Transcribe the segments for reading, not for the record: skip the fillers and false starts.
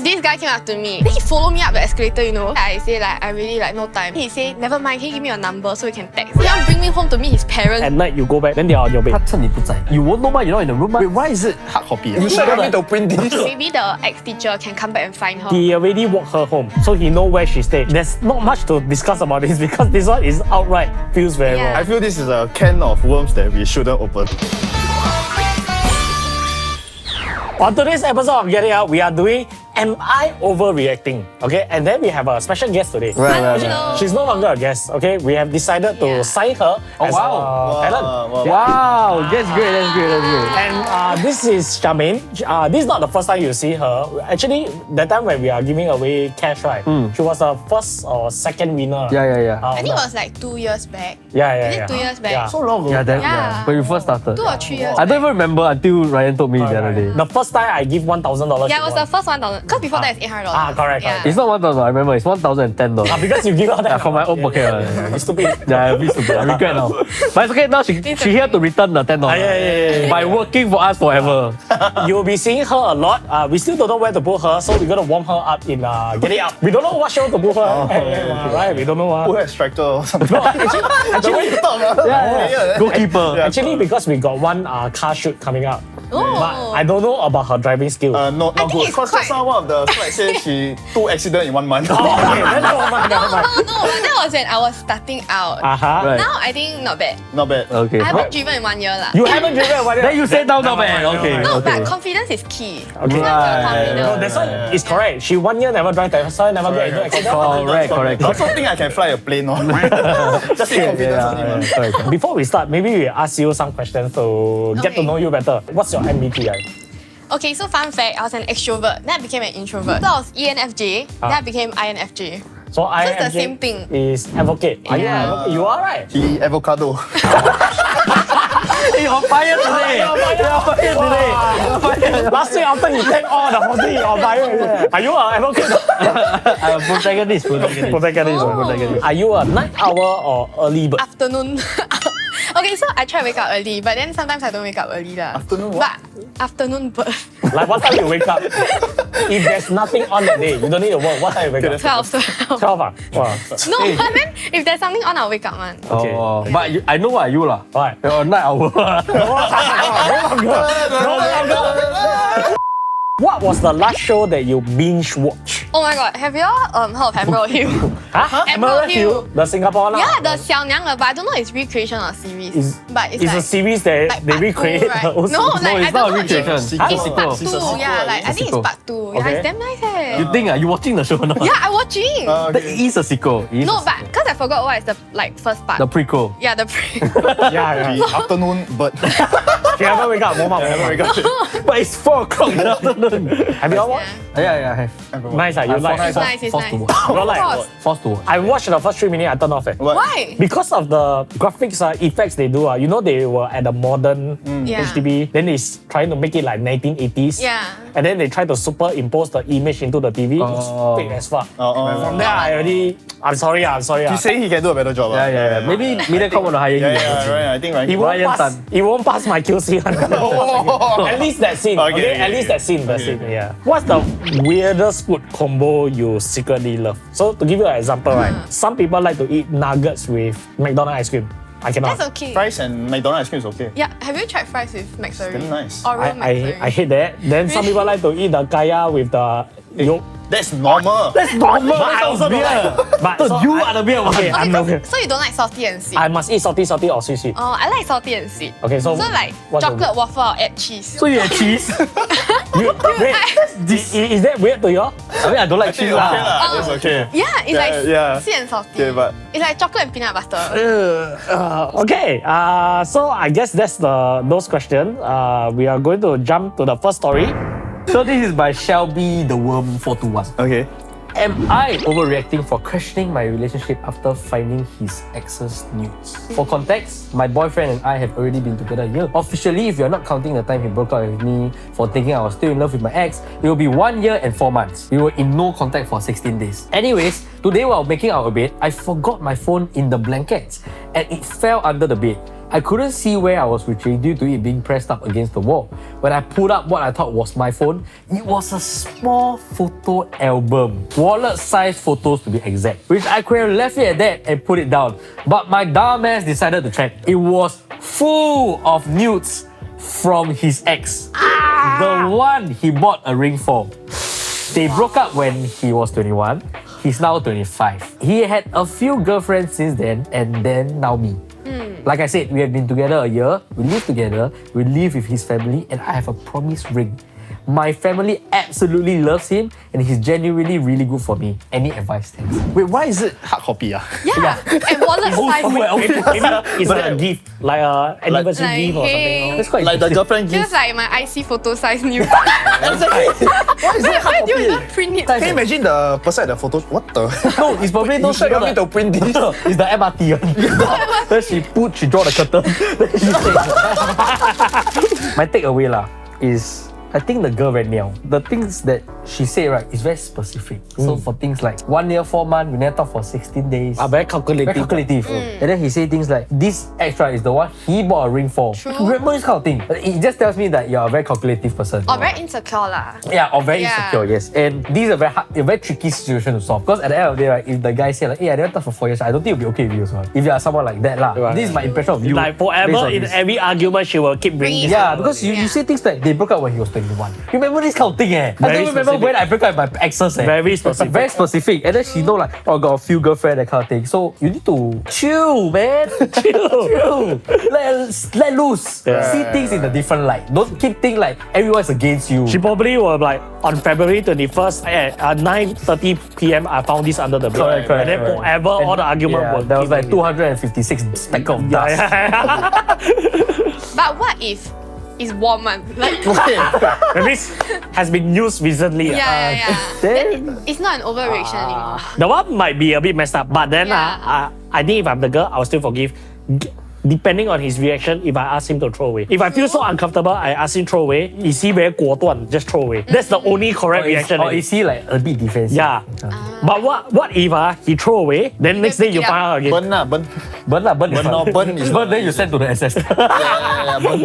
this guy came up to me. Then he followed me up the escalator, you know. I say like, I really like no time. He say, never mind, can you give me your number so we can text? He want to bring me home to meet his parents. At night you go back, then they are on your bed. You won't know why you're not in the room. Wait, why is it hard copy? You should have me to print this. Maybe the ex-teacher can come back and find her. He already walked her home, so he know where she stayed. There's not much to discuss about this because this one is outright feels very wrong. I feel this is a can of worms that we shouldn't open. On today's episode of Get It Out, we are doing Am I Overreacting? Okay, and then we have a special guest today. Right. She's no longer a guest, okay? We have decided to sign her as a talent. Wow, that's great, that's great, that's great. And this is Charmaine. This is not the first time you see her. Actually, that time when we are giving away cash, right? She was the first or second winner. Yeah. I think it was like 2 years back. Yeah. Is it 2 years back? Yeah. So long ago. Yeah. When we first started. 2 or 3 years I don't even remember until Ryan told me the other day. The first time I give $1,000. Yeah, it was the first 1,000. Because before that it's $800. Correct. It's not 1,000, I remember, it's $1,010. Because you give out that For my own pocket. You stupid. Yeah, a bit stupid. I regret now. But it's okay, now she here to return the $10. Yeah. By working for us forever. You'll be seeing her a lot. We still don't know where to put her, so we're gonna warm her up in Get It Out. We don't know what show to put her. Right? We don't know. Who has striker or something? No, actually, Goalkeeper. actually, because we got one car shoot coming up. Oh. But I don't know about her driving skill. Not think good. it's Because just now one of the slides says she 2 accidents in 1 month. Okay, then never mind. No, but that was when I was starting out. Uh-huh. Right. Now I think not bad. Not bad. Okay. I haven't driven in 1 year lah. You haven't driven one. Then you said now not bad. Okay. No, but confidence is key. Okay. Confidence. No, that's why it's correct. She 1 year never drive, that's why never get into accident. Correct. I also think I can fly a plane. No? Just say confidence only. Man. Correct. Before we start, maybe we ask you some questions to get to Okay. know you better. What's your MBTI? Okay, so fun fact, I was an extrovert. Then I became an introvert. So I was ENFJ. Then I became INFJ. So I it's the same thing. Is advocate. Are you an advocate? You are, right? He avocado. You're on fire today. Last week after you take all the whole thing, you're on fire. Are you an advocate? I'm a protagonist. Protagonist. Are you a night owl or early bird? Afternoon. Okay, so I try to wake up early, but then sometimes I don't wake up early lah. Afternoon what? But afternoon bird. Like what time you wake up? If there's nothing on that day, you don't need to work. What time you wake up? 12. 12 ah? Wow. No, but then if there's something on, I'll wake up man. Okay. Oh, but I know what you lah. What? You're a night owl. What was the last show that you binge watched? Oh my god, have you all heard of Emerald Hill? Huh? Emerald Hill. The Singapore one? Yeah, the Xiao Niang, but I don't know it's recreation or series. But it's It's like, a series that like they part recreate. two, right? the whole No, series. like I it's don't not a know. recreation. It's It's part a 2, sequel, yeah. Like I think sequel. it's part 2. Yeah, Okay. it's damn nice eh. You think you watching the show or not? Yeah, I'm watching. That is a sequel. It is No, a but because I forgot what is the like first part. the prequel. Yeah, the Yeah. The afternoon bird. She haven't wake up. Warm up. But it's 4 o'clock in the afternoon. Have you all watched? Yeah, I have. Nice, you like? It's nice, it's Forced to nice. watch. You all like? course. Forced to watch. I watched the first 3 minutes. I turned off. Why? Because of the graphics effects they do. You know they were at the modern Yeah. HDB. Then they trying to make it like 1980s. Yeah. And then they try to superimpose the image into the TV. It's fake as fuck. From there, I'm sorry. He's saying he can do a better job. Yeah. Maybe Mediacorp want to hire you. Right. I think right. It won't pass my QC. At least that scene. Okay. At least that scene. Yeah. What's the weirdest food combo you secretly love? So to give you an example, right? Some people like to eat nuggets with McDonald's ice cream. I cannot. That's okay. Fries and McDonald's ice cream is okay. Yeah, have you tried fries with McFlurry? Damn nice. Oreo McFlurry. I hate that. Then some people like to eat the kaya with the yolk. That's normal. That's normal. But I also don't like. But so you are the beer. Okay, I'm okay. So you don't like salty and sweet? I must eat salty or sweet. Oh, I like salty and sweet. Okay, so like what's the- chocolate waffle, I'll add cheese. So you have cheese? Wait, is that weird to you? I mean, I don't like cheese. Okay lah. That's okay. Yeah, it's like yeah. sweet and salty. Okay, but- it's like chocolate and peanut butter. Okay, so I guess that's those questions. We are going to jump to the first story. So this is by Shelby the Worm 421. Okay. Am I overreacting for questioning my relationship after finding his ex's nudes? For context, my boyfriend and I have already been together a year. Officially, if you're not counting the time he broke up with me for thinking I was still in love with my ex, it will be 1 year and 4 months. We were in no contact for 16 days. Anyways, today while making our bed, I forgot my phone in the blankets and it fell under the bed. I couldn't see where I was reaching due to it being pressed up against the wall. When I pulled up what I thought was my phone, it was a small photo album. Wallet-sized photos to be exact. Which I could have left it at that and put it down. But my dumb ass decided to check. It was full of nudes from his ex. The one he bought a ring for. They broke up when he was 21. He's now 25. He had a few girlfriends since then, and then now me. Like I said, we have been together a year, we live together, we live with his family, and I have a promise ring. My family absolutely loves him, and he's genuinely really good for me. Any advice, thanks. Wait, why is it hard copy? Yeah, and wallet size. Maybe it's like a gift, like a anniversary Like, gift or something. hey. That's quite Like the interesting. girlfriend gives. Just like my IC photo size new. Exactly. Why is it hard Why do you copy? even print it? Can you imagine the person at the photo? What the? No, it's probably You those sure you people want me to print this? It's the MRT one. Then she draw the curtain. Then she take. My takeaway lah is I think the girl very meow. The things that she said right is very specific. So for things like 1 year, 4 months, we never talk for 16 days. Very calculative. Very calculative. And then he say things like, this extra is the one he bought a ring for. True. Remember this kind of thing. It just tells me that you're a very calculative person. Or very insecure lah. Yeah, or very Yeah. insecure, yes. And this is a very hard, a very tricky situation to solve. Because at the end of the day, right, if the guy say like, hey, I never touch for 4 years, I don't think it'll be okay with you as well. If you are someone like that lah. Right. This is my impression of you. Like based forever on in this. every argument, she will keep bringing this. Yeah, because you Yeah. say things like they broke up when he was 21. You remember this kind of thing, eh? I Very don't remember specific. when I broke up with my exes, eh? Very specific. Very specific. And then she know like, oh, I got a few girlfriends, that kind of thing. So you need to chill, man. chill. Let loose. Yeah. See things in a different light. Don't keep thinking like everyone's against you. She probably will like on February 21st at 9:30 p.m. I found this under the bed. Correct, And then correct. forever all the argument Yeah, will there was keep like 256 speck of Yeah, dust. yeah. But what if it's warm one? Like, Maybe this has been used recently. yeah. Then It's not an overreaction anymore. The one might be a bit messed up, but then Yeah. I think if I'm the girl, I'll still forgive. Depending on his reaction, if I ask him to throw away. If I feel so uncomfortable, I ask him throw away. Is he very 果断, just throw away? That's the only correct reaction. or is he like a bit defensive? Yeah. But what if he throw away, then next day you pick it find out again? Burn lah, burn. Burn lah, burn. Burn is lor, fine. burn is Burn, then you send to the SS.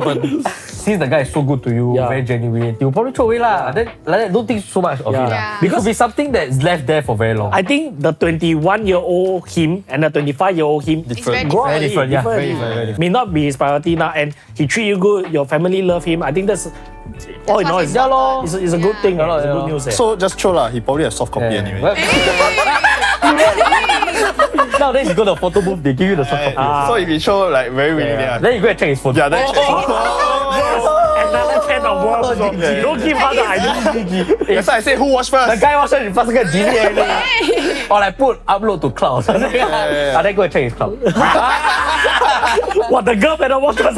burn. Since the guy is so good to you, Yeah. very genuine, you probably throw away lah. Then like that, don't think so much of Yeah. it lah. Yeah. Because it's something that's left there for very long. I think the 21-year-old him and the 25-year-old him It's very grow Very different, yeah. Very different. May not be his priority now, and he treat you good. Your family love him. I think that's all in all. what's It's, yeah lor. it's a good thing. Yeah lor, It's a yeah good lor. news. So just throw lah. He probably has soft copy anyway. Well, nowadays you go to the photo booth, they give you the soft copy. So if he show like very really, Then you go and check his phone. yeah, that's Another can of worms. Don't give her the idea. That's why I say who watch The first. guy was you first get delete everything. Or like put upload to cloud. yeah. And then go and check his cloud. What the girl better watch first.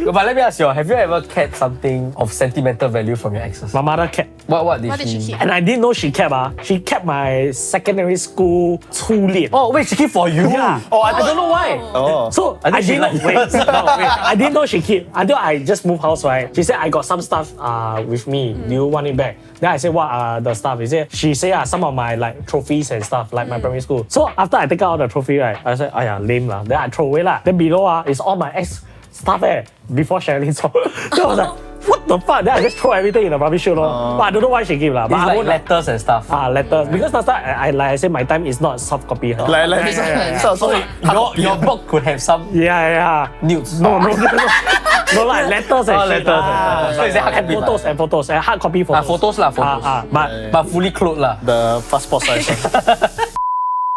But let me ask you, have you ever kept something of sentimental value from your exes? My mother kept. What did What did she keep? And I didn't know she kept. She kept my secondary school 初恋. Oh wait, she keep for you. Yeah. Oh, I don't know why. Oh. So I I, think she didn't like wait, yours. wait. I didn't know she keep until I just moved house, right? She said I got some stuff with me. Do you want it back? Then I said what are the stuff? She said some of my like trophies and stuff like my primary school. So after I take out all the trophy, right, I said lame lah. Then I throw away lah. Then below is all my ex stuff before sharing. So I was like, what the fuck? Then I just throw everything in the rubbish chute lor. But I don't know why she give lah. But It's I like won't letters and stuff. letters because last time I like I said my time is not soft copy. Like this one. So Your book could have some Yeah. nudes. No, like letters and Oh, shit. letters. So is it hard and copy? photos and hard copy photos. Photos lah, photos. But fully clothed lah. the passport size.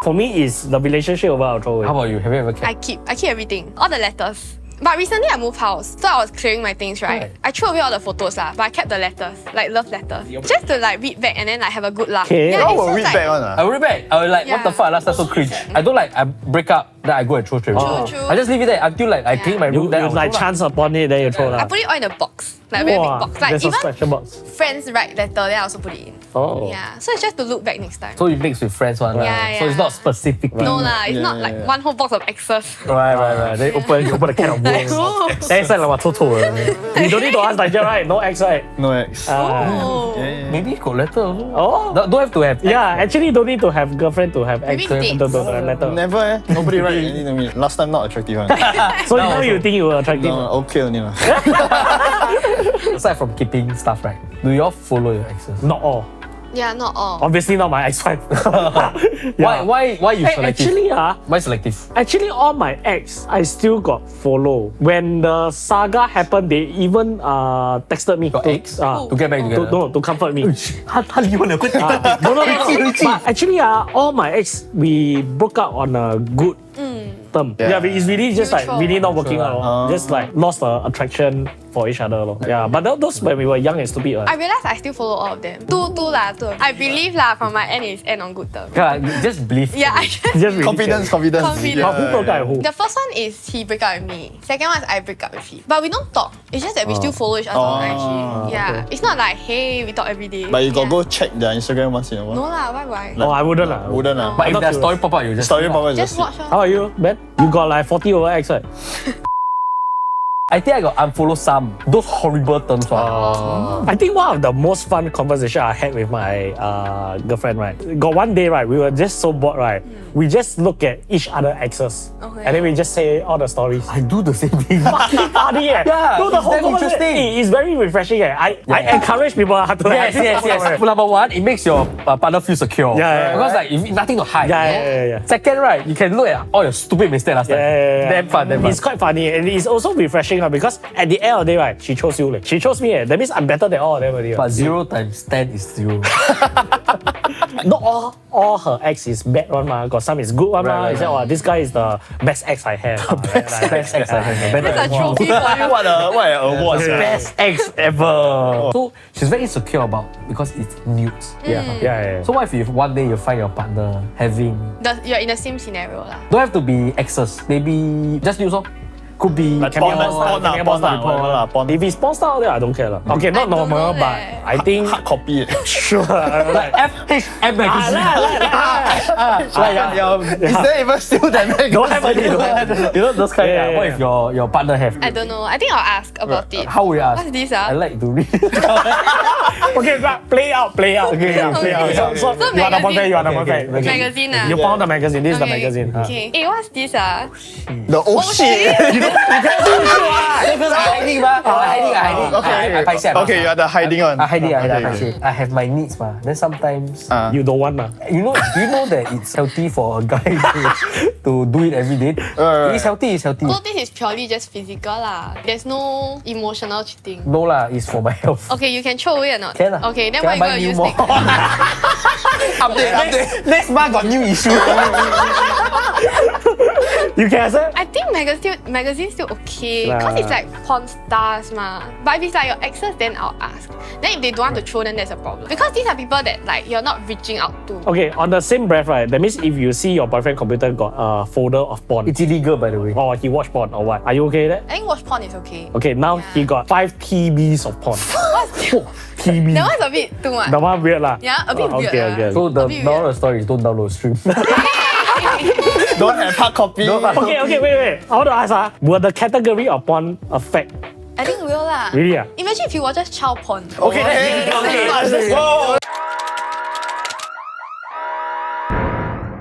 For me, is the relationship over our throw away. How about you? Have you ever kept? I keep everything, all the letters. But recently I moved house, so I was clearing my things, right? Right. I threw away all the photos lah, but I kept the letters, like love letters, just to like read back and then like have a good laugh. Okay. Yeah, How it's will just read like, back one? I will read back. I will like, what the Yeah. fuck, last time so cringe. I don't like, I break up, then I go and throw straight away. True. I just leave it there until like I clean my You, room, then I you will like throw lah. chance upon it, then you throw I lah. put it all in a box, like a very big box. Like there's a even special box. friends write letter, then I also put it in. Oh. Yeah, so it's just to look back next time. So you mix with friends one lah. Yeah, So it's yeah. not specific thing. No lah, it's not like one whole box of exes. Right. Then open the can of Like, worms. oh. Then it's like臭臭的. You don't need to ask Nigel, right? No ex, right? No ex. Oh. Maybe got letter also. Oh. Don't have to have. Yeah, actually don't need to have girlfriend to have ex. Maybe dates. Don't have letter. Never Nobody write anything to me. Last time not attractive. So now you think you were attractive? No, okay only lah. Aside from keeping stuff, right? Do you all follow your exes? Not all. Yeah, not all. Obviously not my ex-wife. Why you selective? Actually, Why selective? Actually, all my ex, I still got follow. When the saga happened, they even texted me Your to, ex? To get back together? to comfort me. 他离婚了，快点！ No. But actually, all my ex, we broke up on a good term. Yeah. Yeah, it's really just like Mutual. really not working out. lor. Just like lost the attraction for each other. Lor. Yeah, but those when we were young and stupid. I realized I still follow all of them. Two lah. I believe lah from my end is end on good terms. Yeah, you just believe. Yeah, I just Just really Confidence. Confidence. But who broke up with who? The first one is he break up with me. Second one is I break up with him. But we don't talk. It's just that we still follow each other on IG. Yeah. It's not like, hey, we talk every day. But you got Yeah. go check their Instagram once in a while. No lah, why? Oh, I wouldn't lah. Wouldn't lah. But if not that curious. story pop up, you just Story pop up Just just watch How are you, Ben? You got like 40 over ex, right? I think I got unfollow some those horrible terms. I think one of the most fun conversation I had with my girlfriend, right? Got one day, right? We were just so bored, right? We just look at each other exes, Okay. and then we just say all the stories. I do the same thing. Fucking funny, eh? Yeah, no, the it's whole damn conversation- interesting. It's very refreshing, eh? I encourage people to Yes. Number one, it makes your partner feel secure. Yeah. Because like if nothing to hide. Yeah. Second, right, you can look at all your stupid mistakes last time. Yeah. Damn fun. It's quite funny, and it's also refreshing, because at the end of the day, right, she chose you. Like, she chose me. That means I'm better than all of them already. But 0 times 10 is 0. Not all her ex is bad one, ma. Got some is good one, ma. Right. He said, oh, this guy is the best ex I have. Best ex I have. Better That's a than trophy for you. what an award. Best ex ever. So she's very insecure about because it's nudes. Yeah. So what if one day you find your partner having, You're in the same scenario lah. don't have to be exes, maybe just nudes, could be Like, can be Porn porn star, can be porn star. whatever lah, porn. If it's porn star, then I don't care. Okay, not I don't normal, know but leh. I think Hard copy. sure. like FHM magazine. Is there even still that magazine? Don't have any. You know those kind. Yeah. What if your partner have? I don't know. I think I'll ask about it. How we ask? What's this I like to read. Okay, but play out. Okay. So you are the boyfriend, you are the boyfriend. Okay. Magazine ah. You found the magazine. This is the magazine. Okay. Hey, what's this ah? The oh shit. Because I hiding, ma. I hiding. Okay, you are the hiding one. I hiding. Okay. I have my needs, ma. Then sometimes, You don't want lah. do you know that it's healthy for a guy to do it every day? It's healthy. So this is purely just physical lah. There's no emotional cheating. No lah, it's for my health. Okay, you can throw away or not? Can lah. Okay, then Can what I you buy gonna new use more? next? Update. Next month got new issue. You can accept? I think magazine still okay, cause it's like porn stars ma. But if it's like your exes, then I'll ask. Then if they don't want to throw, then there's a problem. Because these are people that like you're not reaching out to. Okay, on the same breath, right? That means if you see your boyfriend computer got a folder of porn, It's illegal, by the way. or he watch porn or what, are you okay with that? I think watch porn is okay. Okay, now he got 5 TBs of porn. TB. That one's a bit too much. The one weird lah. Yeah, a bit weird. Okay. So the A bit moral of the story is don't download stream. Don't have hard copy. Okay, wait. I want to ask, will the category of porn affect? I think will lah. Really? Imagine if you watch child porn.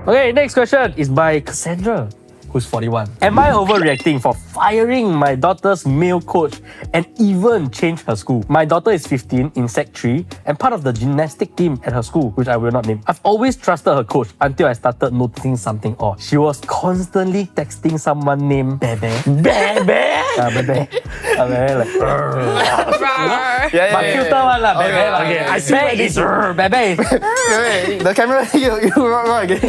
Okay, next question is by Cassandra, who's 41. Am I overreacting for firing my daughter's male coach and even change her school? My daughter is 15 in Sec 3 and part of the gymnastic team at her school, which I will not name. I've always trusted her coach until I started noticing something odd. She was constantly texting someone named Bebe. Bebe? Bebe. Like, but filter one lah, Bebe. Okay, I see where this is. Bebe. Wait, the camera, you run again.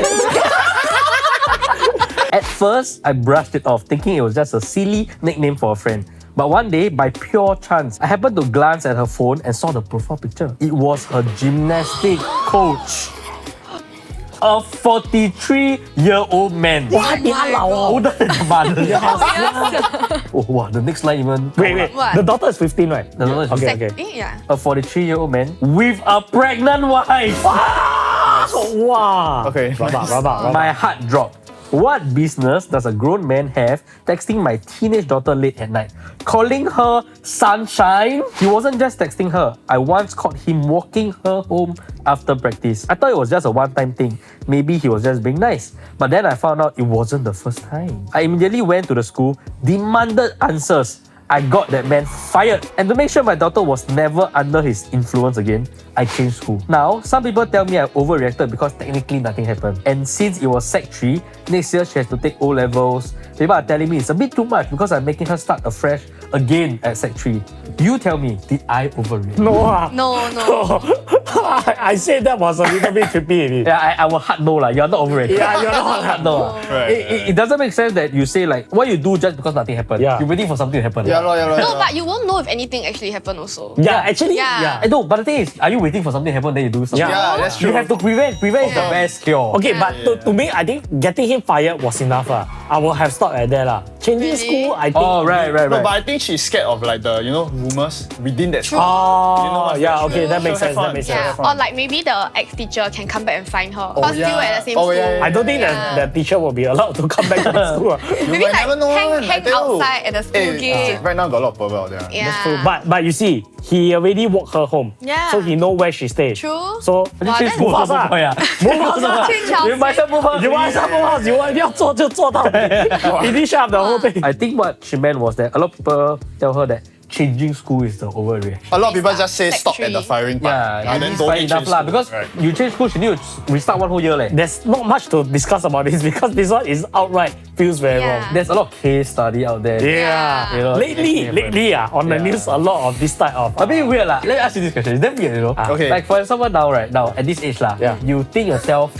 At first, I brushed it off, thinking it was just a silly nickname for a friend. But one day, by pure chance, I happened to glance at her phone and saw the profile picture. It was her gymnastic coach. A 43-year-old man. What? Older than the mother. Oh, wow, the next line even... Wait. What? The daughter is 15, right? The daughter is Okay. Yeah. a 43-year-old man with a pregnant wife. Wow. Okay. Rabak. My heart dropped. What business does a grown man have texting my teenage daughter late at night, calling her sunshine? He wasn't just texting her. I once caught him walking her home after practice. I thought it was just a one-time thing. Maybe he was just being nice. But then I found out it wasn't the first time. I immediately went to the school, demanded answers. I got that man fired. And to make sure my daughter was never under his influence again, I changed school. Now, some people tell me I overreacted because technically nothing happened. And since it was Sec 3, next year she has to take O-levels. People are telling me it's a bit too much because I'm making her start afresh again at Sec 3. You tell me, did I overreact? No. No. I said that was a little bit trippy. Yeah, I will hard no lah. You're not overreacting. Yeah, you're not hard no. Right. It doesn't make sense that you say like what you do just because nothing happened. Yeah. You're waiting for something to happen. Yeah, yeah. No, but you won't know if anything actually happened also. Yeah, actually, Yeah. I know, but the thing is, are you waiting for something to happen then you do something? Yeah. Yeah, that's true. You have to prevent. Prevent is the best cure. Okay, but to me, I think getting him fired was enough. I will have stopped at there. Changing Really? school, I think. Oh, right. No, but I think she's scared of like the rumors within that school. Oh, You know what's yeah, that? okay, that makes So sense. have That fun. makes Yeah, sense. or like maybe the ex-teacher can come back and find her. Because yeah. still at the same Oh, school. yeah. I don't think that the teacher will be allowed to come back to the school. Maybe might like never know one, I hang tell you. outside at the school gate. Right now got a lot of pervert out there. Yeah. True. But you see, he already walked her home. Yeah. So he know where she stays. True. So You Wow, change that's- school Move also house move ah. house. Move house ah. Change house. You might as well move house. You want to move house, you要做就做到底 finish up the whole thing. I think what she meant was that a lot of people tell her that changing school is the overreaction. A lot of people just say Sec stop at the 3. firing part. Yeah, and then it's don't fine change enough lah. school. Because Right. you change school, she need to restart one whole year. Like. There's not much to discuss about this because this one is outright feels very Yeah. wrong. There's a lot of case study out there. Yeah. You know, Lately, on the Yeah. news, a lot of this type of. A bit weird lah. Let me ask you this question. It's damn weird, you know. Okay. Like for example now at this age lah, Yeah. you think yourself.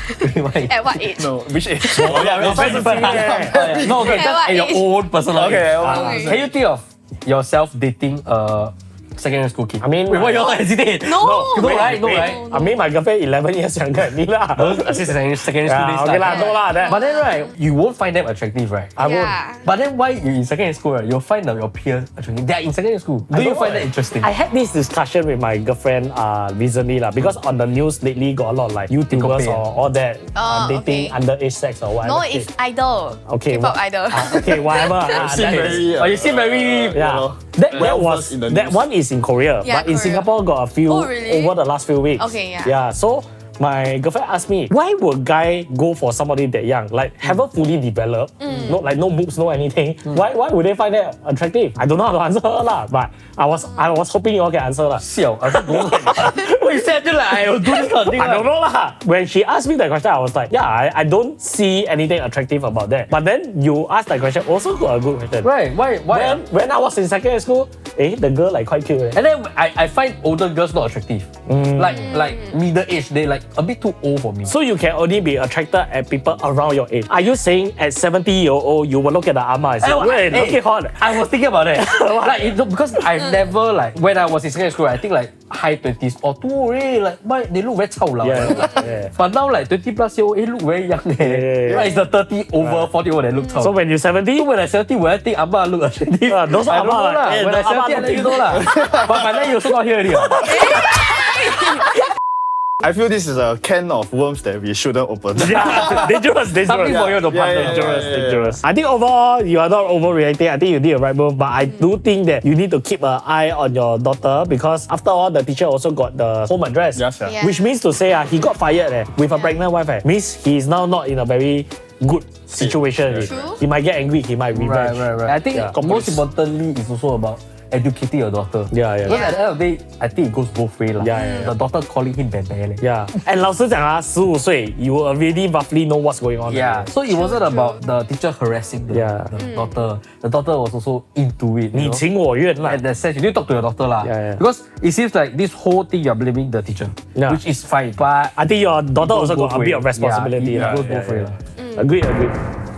At what age? No, which age? Oh, yeah, It's very different. No, okay, At just what at your age? own personal Okay, age. okay. Can you think of yourself dating a secondary school kid? I mean, wait, why you all hesitate? No. No, right? No, Wait, right? I mean, my girlfriend 11 years younger than me lah. I say secondary school days Yeah, okay lah, no lah. That, But then right, you won't find them attractive, right? I won't. Yeah. But then why you in secondary school, right? You'll find your peers attractive. They are in secondary school. Do you don't find know, that interesting? I had this discussion with my girlfriend recently lah, because on the news lately got a lot of like YouTubers compare. or all that Oh, dating okay. underage sex or whatever. No, it's idol. Okay, K-pop what- idol. okay, whatever. seem that is- very, Oh, you seem very yeah. That well was versed in the that news. one is in Korea, Yeah, but in Korea. Singapore got a few Oh, really? over the last few weeks. Okay, yeah. Yeah, so my girlfriend asked me, why would guy go for somebody that young, like haven't fully developed, no boobs, no anything? Why would they find that attractive? I don't know how to answer her lah, but I was hoping you all can answer lah. siao. I don't know. What you said like I will do this kind of thing. I don't know lah. When she asked me that question, I was like, yeah, I don't see anything attractive about that. But then you asked that question, also got a good question. Right? Why? When I was in secondary school, the girl like quite cute. And then I find older girls not attractive. Like middle age, they like a bit too old for me. So you can only be attracted at people around your age. Are you saying at 70-year-old you will look at the ama and say, wait, looking hot? I was thinking about that. Because I've never like when I was in secondary school, I think like high 20s or too already like they look very chao lah. Yeah. But now like 20 plus year old, look very young. Yeah. Right, it's the 30 over 40 old that look chao. So when you're 70, So when I 70, will I think Abba look attractive? those are I don't know Abba, lah. eh, When the I 70, I Abba let you know lah. But by then you also not here already. I feel this is a can of worms that we shouldn't open. yeah, dangerous. Something for you to ponder. Dangerous. I think overall you are not overreacting. I think you did a right move, but I do think that you need to keep an eye on your daughter because after all, the teacher also got the home address, Yes, yeah. Yeah. which means to say he got fired with a pregnant wife. Means he is now not in a very good situation. True. He might get angry. He might revenge. Right. I think Yeah. most importantly is also about educating your daughter. Yeah. Because at the end of the day, I think it goes both ways. Yeah. The daughter calling him bebe. Yeah, and 老实讲15岁 you will already roughly know what's going on. Yeah. So it wasn't about the teacher harassing the daughter. The daughter was also into it. 你情我愿啦。 At that sense, you need to talk to your daughter lah. Yeah. Because it seems like this whole thing you're blaming the teacher, Yeah. which is fine. But I think your daughter also goes got a both bit of ways. responsibility. Yeah, lah. it goes both ways lah. Agreed.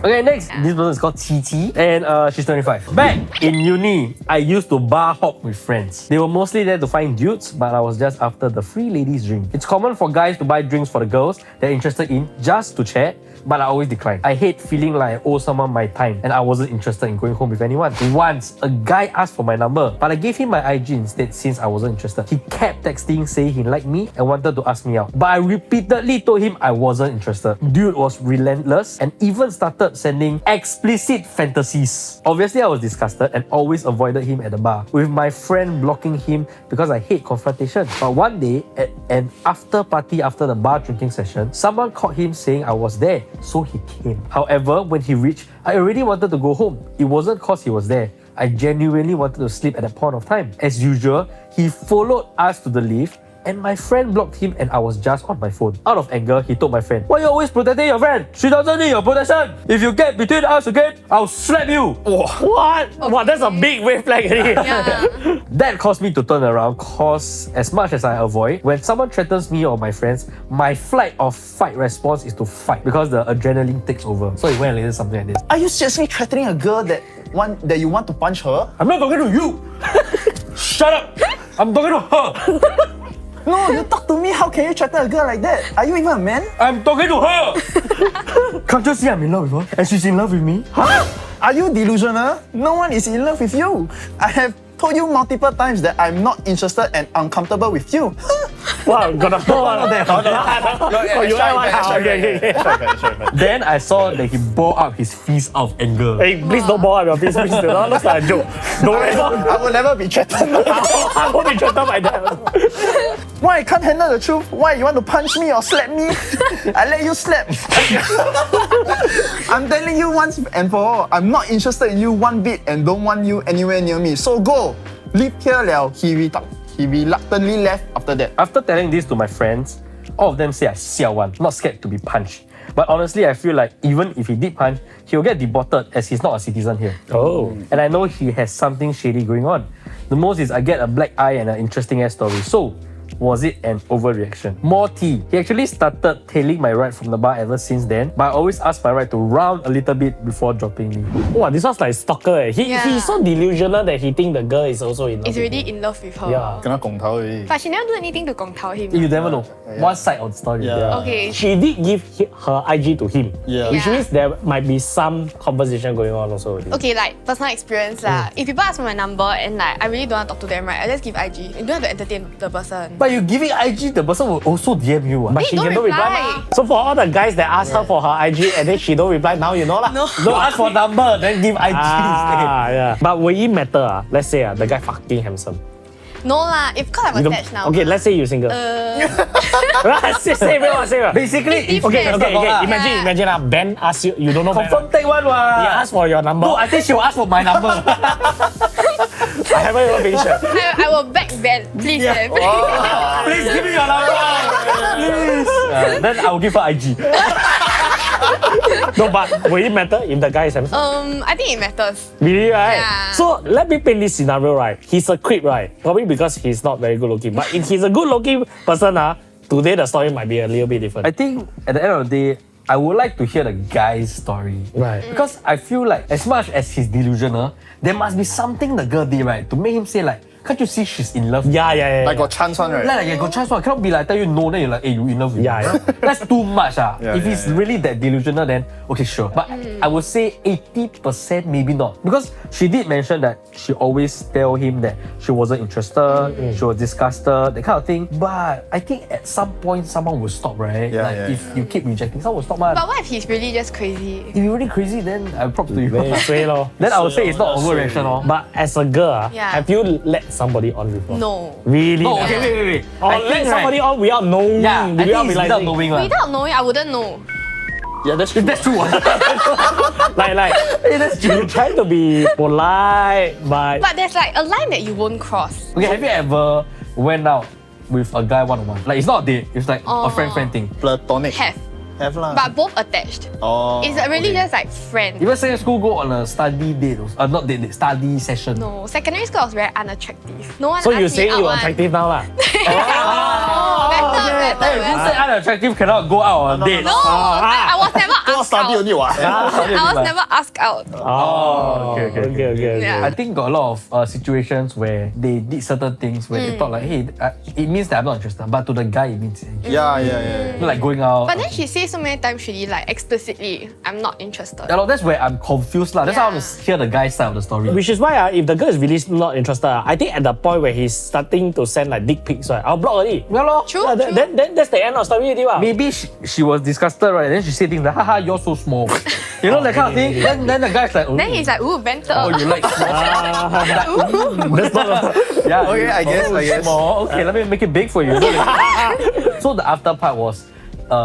Okay, next, this person is called Chi Chi, and she's 25. Back in uni, I used to bar hop with friends. They were mostly there to find dudes, but I was just after the free ladies drink. It's common for guys to buy drinks for the girls they're interested in just to chat, but I always decline. I hate feeling like I owe someone my time, and I wasn't interested in going home with anyone. Once, a guy asked for my number, but I gave him my IG instead since I wasn't interested. He kept texting saying he liked me and wanted to ask me out, but I repeatedly told him I wasn't interested. Dude was relentless and even started started sending explicit fantasies. Obviously, I was disgusted and always avoided him at the bar, with my friend blocking him because I hate confrontation. But one day, at an after party after the bar drinking session, someone caught him saying I was there, so he came. However, when he reached, I already wanted to go home. It wasn't cause he was there. I genuinely wanted to sleep at that point of time. As usual, he followed us to the lift, and my friend blocked him and I was just on my phone. Out of anger, he told my friend, "Why are you always protecting your friend? She doesn't need your protection. If you get between us again, I'll slap you." What? Wow, that's a big red flag already. Yeah. That caused me to turn around, cause as much as I avoid, when someone threatens me or my friends, my flight or fight response is to fight because the adrenaline takes over. So it went a little something like this. Are you seriously threatening a girl that you want to punch her? I'm not talking to you! Shut up! I'm talking to her! No, you talk to me. How can you threaten a girl like that? Are you even a man? I'm talking to her! Can't you see I'm in love with her? And she's in love with me? Huh? Are you delusional? No one is in love with you. I have told you multiple times that I'm not interested and uncomfortable with you. Wow, got a whole one of that. Oh, you are like, okay. Then I saw that he bore up his fist of anger. Hey, please don't bore up your face, please. That looks like a joke. Don't I will never be threatened. I won't be threatened by that. Why I can't handle the truth? Why you want to punch me or slap me? I let you slap. I'm telling you once and for all, I'm not interested in you one bit and don't want you anywhere near me. So go. Leave here liao. He reluctantly left after that. After telling this to my friends, all of them say I siao one, not scared to be punched. But honestly, I feel like even if he did punch, he'll get deported as he's not a citizen here. Oh. And I know he has something shady going on. The most is I get a black eye and an interesting ass story. So, was it an overreaction? More tea. He actually started tailing my ride from the bar ever since then, but I always ask my ride to round a little bit before dropping me. Wow, this was like Stalker. Eh. He's so delusional that he think the girl is also in love. He's already in love with her. Yeah. Kena gong tao already. But she never do anything to gong tao him. You never know. One side of the story. Yeah. Okay. She did give her IG to him. Yeah. Which Yeah. means there might be some conversation going on also. Already. Okay, like personal experience lah. If people ask for my number and like I really don't want to talk to them, right, I just give IG. You don't have to entertain the person. But you giving IG, the person will also DM you. But she don't don't reply. reply. So for all the guys that ask her for her IG and then she don't reply, now you know lah. No. Don't ask for number, then give IG instead. Yeah. But will it matter? Let's say the guy fucking handsome. No lah, if cause I'm You don't- attached now. Okay, let's say you single. say it. Basically, if Okay, Yeah. imagine Ben asks you, you don't know Ben. confirm take one He one. asked for your number. No, I think she'll ask for my number. I haven't even finished it. I will back Ben, please. Please give me your number. Please. Then I will give her IG. No, but will it matter if the guy is handsome? I think it matters. Really, right? Yeah. So let me paint this scenario, right? He's a creep, right? Probably because he's not very good looking. But if he's a good looking person, today the story might be a little bit different. I think at the end of the day, I would like to hear the guy's story. Right. Because I feel like as much as he's delusional, there must be something the girl did, right? To make him say like, can't you see she's in love? Yeah. Like got chance one, right? Like, you got chance one. Cannot be like, tell you no, then you're like, hey, you in love with me. Yeah. That's too much. If he's yeah. really that delusional, then okay, sure. But I would say 80% maybe not. Because she did mention that she always tell him that she wasn't interested, she was disgusted, that kind of thing. But I think at some point, someone will stop, right? Yeah, like yeah, if you keep rejecting, someone will stop. Man. But what if he's really just crazy? If you're really crazy, then I'll prop to you. Very sway lor. Then I would say it's not overreaction. But as a girl, Yeah. have you let somebody on before? No. Really? No, nah? okay, wait. Or I let think, somebody right, on without knowing. yeah, I think without it's without realizing. knowing. One. Without knowing, I wouldn't know. Yeah, that's true. That's true. Like That's true. you try to be polite, but But there's like a line that you won't cross. Okay, have you ever went out with a guy one-on-one? Like, it's not a date, it's like a friend thing. Platonic. Have, lah. but both attached. Oh, It's really okay. just like friends. Even secondary school go on a study date, not date, study session. No, secondary school I was very unattractive. No one so you asked say me out you're one. attractive now lah? Better. Who said unattractive cannot go out on dates? No, I was never Go asked study out. only what? I was never asked out. Oh, okay. Yeah. I think got a lot of situations where they did certain things where they thought like, hey, it means that I'm not interested, but to the guy it means Yeah. like going out. But then she says so many times, really like explicitly, I'm not interested. Yeah, that's where I'm confused lah. That's why I want to hear the guy's side of the story. Which is why if the girl is really not interested, I think at the point where he's starting to send like dick pics, right, I'll block already. Yeah, lor. True, Yeah, true. then that's the end of story already. Maybe she was disgusted, right? Then she said things like, haha, you're so small. You know that kind of thing? Then the guy's like, Then he's like, ooh, banter. oh, you like small? That's not Yeah. Okay, I guess. Small. Okay, let me make it big for you. So the after part was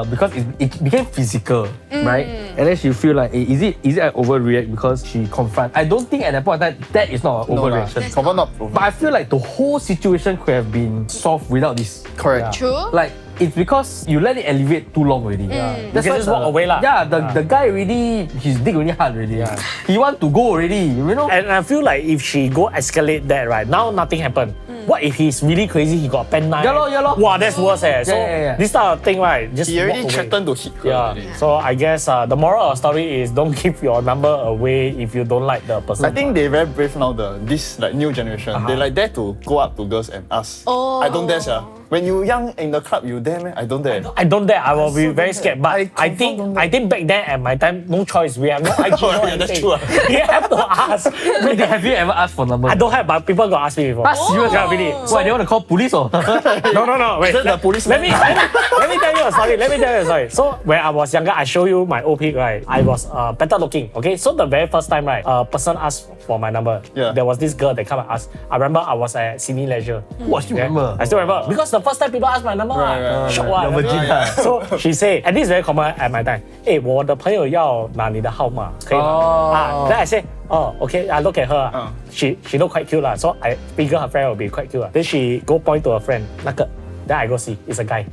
because it became physical, right? And then she feel like, hey, is it I overreact because she confront? I don't think at that point in time that is not an overreaction. Confirm not. But I feel like the whole situation could have been solved without this. Correct. True. Like it's because you let it elevate too long already. You That's can why just walk away lah. Yeah, the guy already, his dick already hard already. Yeah. He want to go already, you know? And I feel like if she go escalate that, right, now nothing happened. What if he's really crazy, he got a pen knife? Yeah lor. Wow, that's worse So Yeah. this type of thing, right, just He already walk away. threatened to hit her. Yeah. already. So I guess the moral of the story is don't give your number away if you don't like the person. I think they very brave now. This like new generation, they like dare to go up to girls and ask. Oh. I don't dare, sir. When you young in the club, you dare, man. I don't dare. I don't dare. I will be very scared. But I think back then at my time, no choice. We have no IG, no Yeah, that's anything. true. We have to ask. Wait, have you ever asked for number? I don't have, but people got ask me before. Serious? Yeah, really. Why, they want to call police or? No. Wait. the police Let me tell you a story. Let me tell you a story. So when I was younger, I show you my old pic, right? I was better looking. Okay. So the very first time, right, a person asked for my number. Yeah. There was this girl that come and ask. I remember I was at Sydney Leisure. What, still remember? I still remember because the first time people asked my number. Right. Shock You're virgin ah. So she say, and this is very common at my time. 我的朋友要拿你的号码，可以吗？ Then I say, oh, okay. I look at her. She look quite cute lah. So I figure her friend will be quite cute lah. Then she go point to her friend. 那个 Then I go see. It's a guy.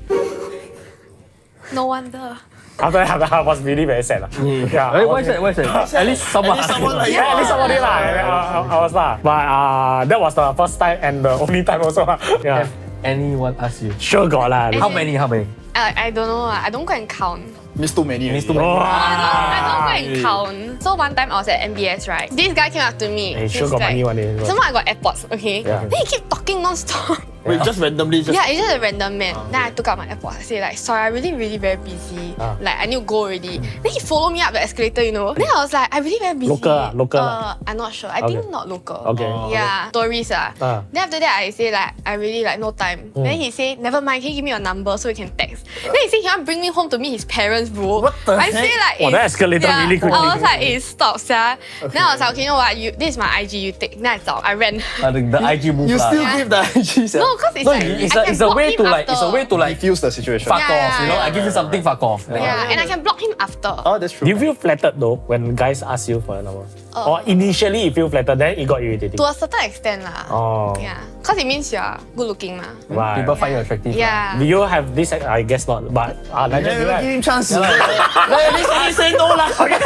No wonder. After that, I was really very sad lah. Yeah. Hey, what's that? At least someone. Someone like Yeah, at least somebody lah. I was lah. But that was the first time and the only time also lah. Yeah. Have anyone ask you? Sure got lah. How many? I don't know. I don't go and count. Miss too many. Miss too Oh. many. I don't go and count. So one time I was at MBS, right? This guy came up to me. Hey, sure He's got like, money one day. Someone I got AirPods, okay? Yeah. Then he keep talking non-stop. Wait, just randomly, just. Yeah, it's just a random man. Then I took out my AirPods. I say like, sorry, I really very busy. Like I need to go already. Then he followed me up the escalator, you know. Then I was like, I really very busy. Local I'm not sure. I think not local. Okay. Yeah, tourist Then after that I say like, I really like no time. Then he say, never mind, can you give me your number so we can text? Then he say he want bring me home to meet his parents, bro. What the I say like, Wow, that escalated really quickly. I was like, stop, sia. Then I was like, okay, you know what? This is my IG. You take. Then I ran. The IG move You lah. still give the IG, sir. No, cause it's No, like it's a way to like Diffuse the situation. fuck Yeah, off. You know, yeah, I give you something, fuck off. Yeah, and I can block him after. Oh, that's true. Do you feel flattered though when guys ask you for a number? Or initially you feel flattered, then it got irritating? To a certain extent lah. Oh. Yeah, cause it means you're good looking ma. Right. People find you attractive. Yeah. Do you have this? I guess not. But like just Never give him chance. at least say no lah. Okay.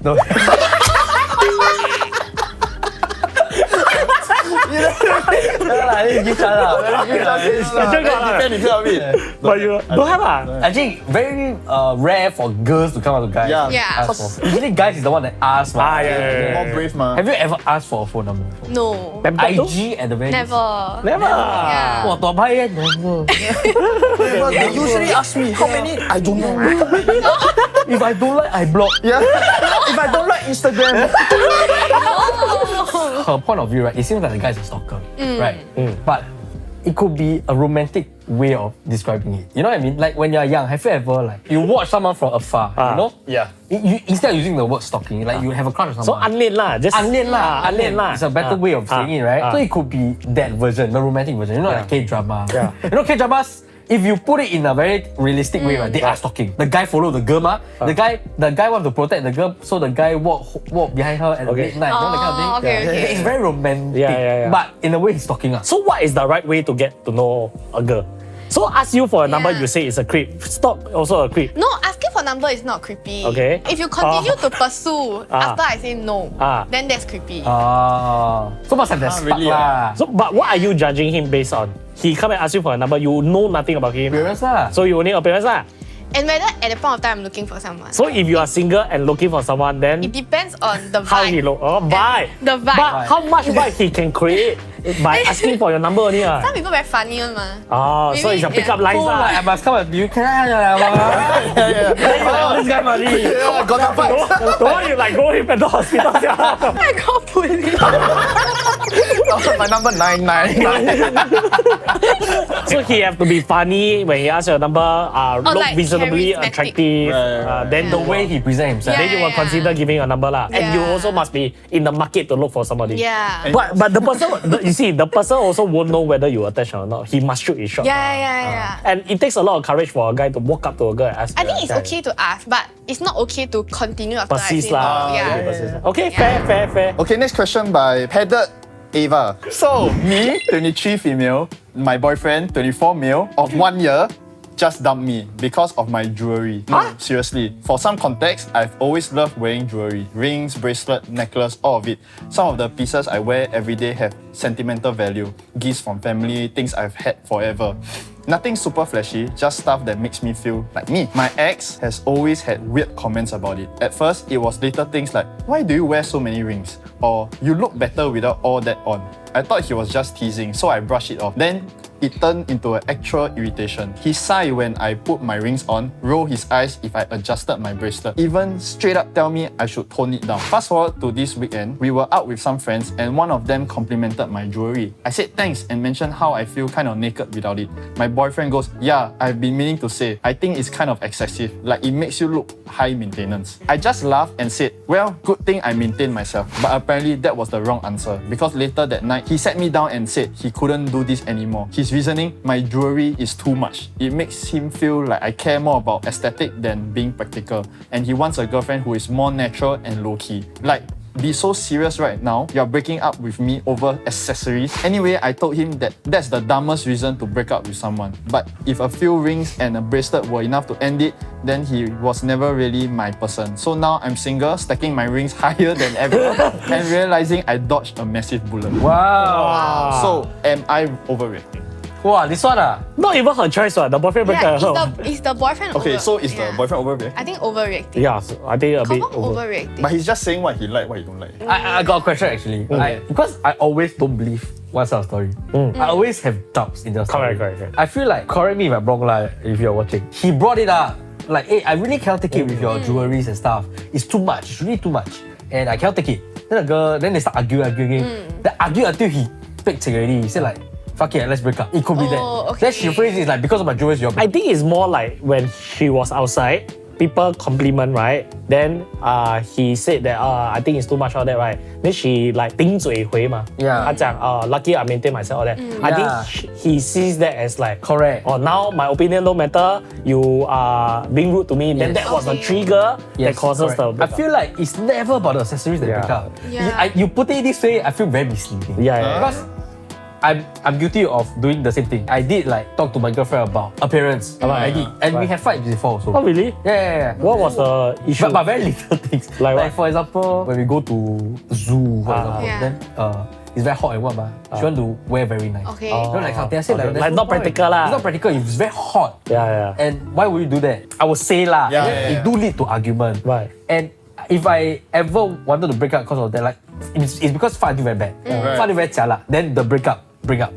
No. I didn't give chance Depend, tell me. But you don't have lah. I think very rare for girls to come out to guys. Yeah. Yeah. Ask for. Usually guys is the one that asks. Yeah. More brave, man. Have you ever asked for a phone number before? No. IG at the very least? Never. Never. Yeah. Wow, top high end. Never. They usually ask me how many. I don't know. If I don't like, I block. Yeah. If I don't like Instagram. Her point of view, right? It seems like the guy's a stalker, right? But it could be a romantic way of describing it. You know what I mean? Like when you're young, have you ever like you watch someone from afar? You know? Yeah. You, instead of using the word stalking, like you have a crush on So someone. unlane lah. Just Unlane lah, unlane lah. It's a better way of saying it, right? So it could be that version, the romantic version. You know, like K-drama. Yeah. You know, K-dramas. If you put it in a very realistic way, right, they are stalking. The guy follow the girl, the guy want to protect the girl, so the guy walk behind her at late night. You know, that kind of thing. Okay. It's very romantic. Yeah. But in a way, he's stalking us. So what is the right way to get to know a girl? So ask you for a number, Yeah. you say it's a creep. Stalk also a creep. No, asking for number is not creepy. Okay. If you continue to pursue after I say no, then that's creepy. So must have that spark really, lah. So but what are you judging him based on? He come and ask you for a number, you know nothing about him. Appearance lah. So you only appearance lah. And whether at the point of time I'm looking for someone. So if you are single and looking for someone, then It depends on the vibe. how he look? Oh, vibe. The vibe. But how much vibe he can create by asking for your number only lah. Some people very funny one ma. Oh, so Maybe, it's a pickup yeah. lines So lah. like, I must come and you can. This guy money. Yeah, got the vibes. The one you like go him at the hospital. I got My number 999. So he have to be funny when he asks your number, look like reasonably charismatic. attractive. Then The way he presents himself. then you will consider giving a number lah. And you Yeah. also must be in the market to look for somebody. Yeah. But the person, you see, the person also won't know whether you attach or not. He must shoot his shot. Yeah. And it takes a lot of courage for a guy to walk up to a girl and ask. I think it's okay to ask, but it's not okay to continue after Persist I say lah. no. Yeah. Okay, fair. Okay, next question by Padded Ava. So, me, 23 female, my boyfriend, 24 male, of 1 year, just dumped me because of my jewelry. No, seriously. For some context, I've always loved wearing jewelry. Rings, bracelet, necklace, all of it. Some of the pieces I wear every day have sentimental value. Gifts from family, things I've had forever. Nothing super flashy, just stuff that makes me feel like me. My ex has always had weird comments about it. At first, it was little things like, why do you wear so many rings? Or, you look better without all that on. I thought he was just teasing, so I brushed it off. Then, it turned into an actual irritation. He sighed when I put my rings on, rolled his eyes if I adjusted my bracelet, even straight up tell me I should tone it down. Fast forward to this weekend, we were out with some friends and one of them complimented my jewelry. I said thanks and mentioned how I feel kind of naked without it. My boyfriend goes, yeah, I've been meaning to say, I think it's kind of excessive, like it makes you look high maintenance. I just laughed and said, well, good thing I maintain myself. But apparently that was the wrong answer because later that night, he sat me down and said he couldn't do this anymore. His reasoning, my jewelry is too much. It makes him feel like I care more about aesthetic than being practical. And he wants a girlfriend who is more natural and low-key. Like, be so serious right now, you're breaking up with me over accessories. Anyway, I told him that that's the dumbest reason to break up with someone. But if a few rings and a bracelet were enough to end it, then he was never really my person. So now I'm single, stacking my rings higher than ever and realizing I dodged a massive bullet. Wow. So, am I overreacting? Wow, this one Not even her choice, the boyfriend break Yeah, up. is the boyfriend Okay, over? so is the Yeah. boyfriend overreacting? I think overreacting. Yeah, so I think a bit Confirm over. overreacting. But he's just saying what he like, what he don't like. I got a question actually. Because I always don't believe one side of story. I always have doubts in the story. Correct. I feel like, correct me if I'm wrong if you're watching. He brought it up. Like, hey, I really cannot take it with your jewelries and stuff. It's too much. It's really too much. And I cannot take it. Then the girl, then they start arguing. Then argue until he faked it already. He said like, fuck it, let's break up. It could be that. Okay. Then she phrased it like, because of my jewelries, you're I think it's more like when she was outside, people compliment, right? Then he said that I think it's too much all that, right? Then she like 顶嘴回嘛. Yeah. 他讲lucky I maintain myself all that. I think he sees that as like correct. Oh, now my opinion don't matter. You are being rude to me. Then that was the trigger that causes correct. the. I feel like it's never about the accessories that break up. Yeah. You put it this way, I feel very misleading. Yeah. Because I'm guilty of doing the same thing. I did like talk to my girlfriend about appearance. I did. And we had fights before also. Oh really? Yeah. What was the issue? But very little things. Like what? For example, when we go to zoo, for example, Yeah. then it's very hot and what, she want to wear very nice. Okay. You know, like I said, Okay. there's Like no not point. practical lah. It's not practical. It's very hot. Yeah. And why would you do that? I would say lah. It do lead to argument. Right. And if I ever wanted to break up because of that, like it's because fight until very bad. Fight until very jialat. Then the break up. Right.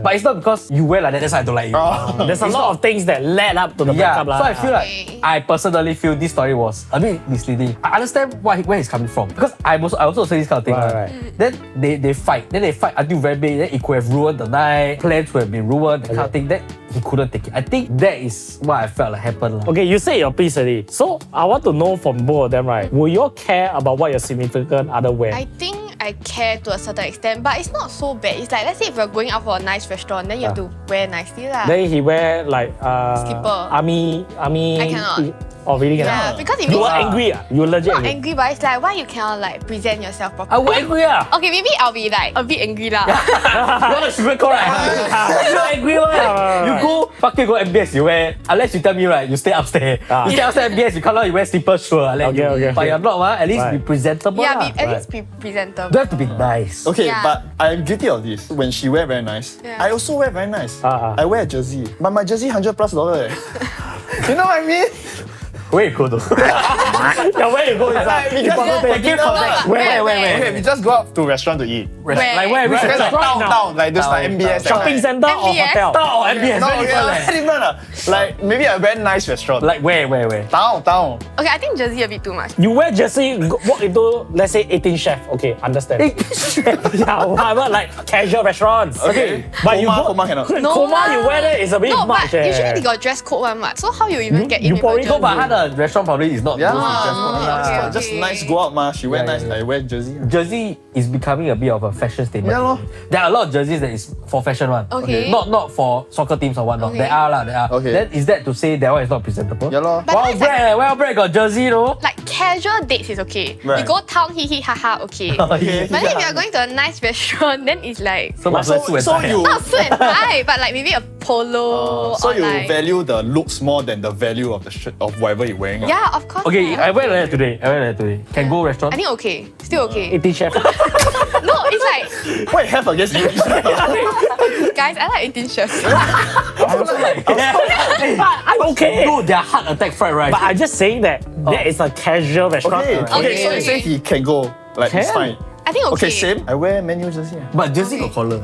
But it's not because you wear like that, that's why I don't like you. There's a lot of things that led up to the Yeah, breakup so I lah. feel like I personally feel this story was a bit misleading. I understand where he's coming from because I also say this kind of thing. Right. Then they fight. Then they fight until very big. Then it could have ruined the night. Plans would have been ruined. That kind of thing. Then he couldn't take it. I think that is what I felt like happened. Okay, you say your piece already. So I want to know from both of them, right? Will you all care about what your significant other wear? I think I care to a certain extent, but it's not so bad. It's like, let's say if you're going out for a nice restaurant, then you have to wear nicely lah. Then he wear like Slipper. army. I cannot. Oh really Yeah, cannot? because if You it's were angry You legit not angry? angry, but it's like, why you cannot like present yourself properly? I was angry. Okay, maybe I'll be like a bit angry lah. You want to sugarcoat, right? You're angry, right? You go fucking go MBS, you wear, unless you tell me, right, you stay upstairs. You stay upstairs MBS, you come out, you wear slippers, sure. I let you. Okay. But you're not, at least be presentable. Yeah, lah. at least be presentable. Don't have to be nice. Okay, Yeah. but I'm guilty of this. When she wear very nice, Yeah. I also wear very nice. Ah. I wear a jersey, but my jersey $100+. You know what I mean? Where you go though? Yeah, where you go is like Where? Okay, we just go out to restaurant to eat. Where? Like where? Which Like restaurant? town, like this like MBS. shopping center or MBS? hotel? Oh, MBS. No, Very different, okay, different. Like maybe a very nice restaurant. Like where? Town. Okay, I think jersey a bit too much. You wear jersey, walk into let's say 18 Chef. Okay, understand. Yeah, whatever, like casual restaurants. Okay. But you Coma cannot. No Coma, lah. you wear that is a bit No, much. but usually they got dress code one, what? So how you even get you in with a probably jersey? go But 他的 restaurant probably is not Yeah. those with dress code lah. okay. Just nice go out ma. She wear Yeah, nice. yeah. I wear jersey. Jersey is becoming a bit of a fashion statement. Yeah, lor. There are a lot of jerseys that is for fashion one. Okay. Not for soccer teams or whatnot. Okay. There are lah. There are. Okay. Then is that to say that one is not presentable? Yeah lor. But Wild bread got jersey though. like casual dates is okay. Right. You go town, hee hee ha ha, okay. Okay. But then if you're going to a nice restaurant, then it's like So much less suit and So tie. you. not suit and tie, but like maybe a polo So or you like value the looks more than the value of the shirt of whatever you're wearing. yeah, of course. Okay, lah. I went like that today. Can go restaurant? I think okay, still okay. 18 Chef. No, it's like What you have against you? guys, I like 18 chefs. I'm okay. No, their heart attack fried rice. But I'm just saying that that is a casual restaurant. Okay, so you say he can go. Like it's fine. I think okay. Okay, same. I wear menu jersey. But jersey got collar.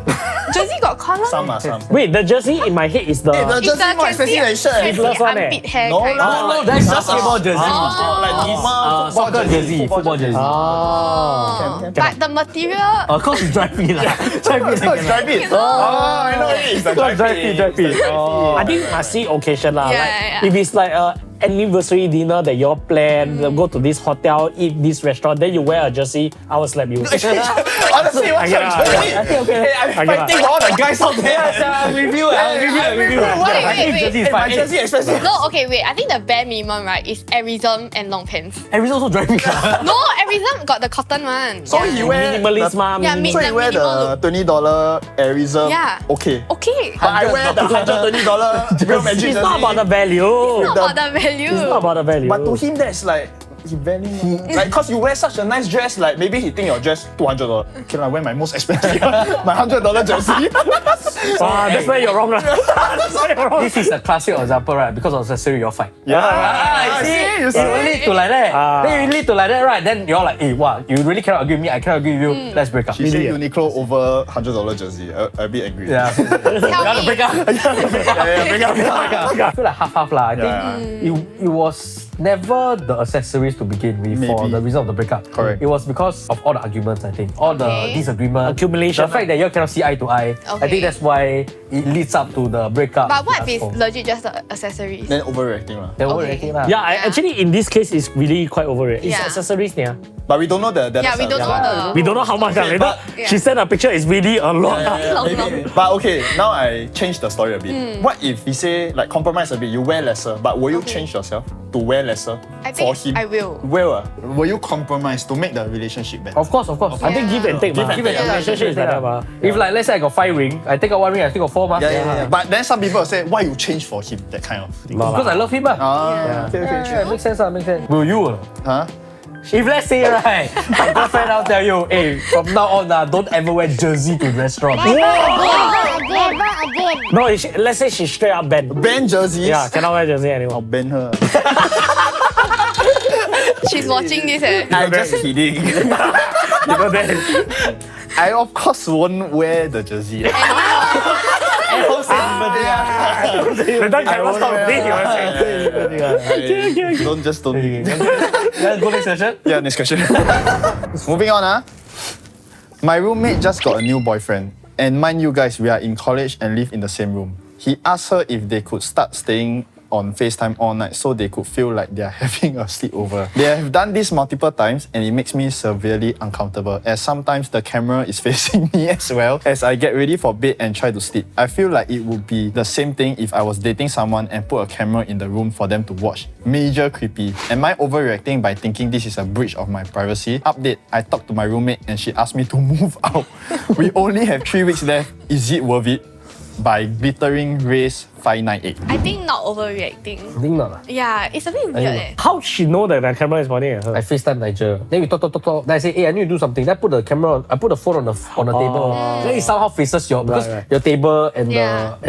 Jersey got collar. Some. Wait, the jersey in my head is the. the It's jersey more expensive than shirt. Sleeveless one, eh? armpit hair No kind. lah. No, that's just football jersey. Like normal Soccer jersey, football jersey. Oh. But the material. Of course, it's dry fit lah. Dry fit. So it's dry fit. Oh, I know it is. The dry fit. Dry fit. I think must see occasion lah. Yeah, Like yeah. if it's like a anniversary dinner that you all plan, go to this hotel, eat this restaurant, then you wear a jersey, I will slap you. Honestly, what's your jersey? I think okay. Hey, I'm fighting for all the guys out there. I'll review. Wait. Jersey is Hey, my fine. jersey expensive. No, okay, wait. I think the bare minimum, right, is Arism and long pants. Every also dry fit. No, Arism got the cotton one. So he wear Minimalist the, mah. Yeah, minimalist. so he wear the $20 Arism. Yeah. Okay. Okay. But I wear the $120 real magic It's not about jersey. the value. Not about the value. It's not about the value. But to him, that's like he value like cause you wear such a nice dress, like maybe he think your dress $200. Okay, I wear my most expensive one, my $100 jersey. That's where you're wrong lah. That's where you're wrong. This is a classic example, right? Because of accessory, you all fight. Yeah. I see. You You lead to like that. Then you lead to like that, right? Then you're like, hey, wow, you really cannot agree with me. I cannot agree with you. Let's break up. She say Uniqlo over $100 jersey. I be angry. Yeah. You Tell want to me. break up? yeah, break up. I feel like half lah. I think Yeah. it was never the accessories to begin with for Maybe. the reason of the breakup. Correct. It was because of all the arguments, I think. All the Okay. disagreement. Accumulation. The fact that you cannot see eye to eye. I Okay. think that's why it leads up to the breakup. But what if it's fiasco. legit just the accessories? Then overreacting lah. They're Okay. overreacting lah. Yeah, actually in this case it's really quite overrated. It's Yeah. accessories yeah. But we don't know the Yeah, we don't know the. We don't know how much. Okay, Later but- she sent a picture. It's really a lot. Maybe. But okay, now I change the story a bit. What if he say like compromise a bit, you wear lesser, but will you change yourself to wear lesser I for think him? I will. Will Will you compromise to make the relationship better? Of course. I think give and take. Give mah. and take. Relationship is like that. mah. If like let's say I got 5 ring, I take out 1 ring, I still got 4 mah. Yeah. But then some people say, why you change for him? That kind of thing. No Because I love him mah. Okay. Yeah, makes sense. Makes sense. Will you? Huh? If let's say right, my girlfriend I'll tell you, hey, from now on don't ever wear jersey to restaurant. Again. No, let's say she straight up banned. Ban jerseys? Yeah, cannot wear jersey I'll anymore. ban her. She's watching this. I'm just kidding. I of course won't wear the jersey. Don't just don't. Let's go next session. Yeah, next question. Moving on, My roommate just got a new boyfriend. And mind you guys, we are in college and live in the same room. He asked her if they could start staying on FaceTime all night so they could feel like they're having a sleepover. They have done this multiple times and it makes me severely uncomfortable as sometimes the camera is facing me as well as I get ready for bed and try to sleep. I feel like it would be the same thing if I was dating someone and put a camera in the room for them to watch. Major creepy. Am I overreacting by thinking this is a breach of my privacy? Update, I talked to my roommate and she asked me to move out. We only have 3 weeks left. Is it worth it? by glittering rays 598. I think not overreacting. I think not. Yeah, it's a bit weird. Eh. How she know that the camera is pointing at her? I FaceTime Nigel. Then we talk. Then I say, hey, I need to do something. Then I put the camera, I put the phone on the table. Then it somehow faces because your table and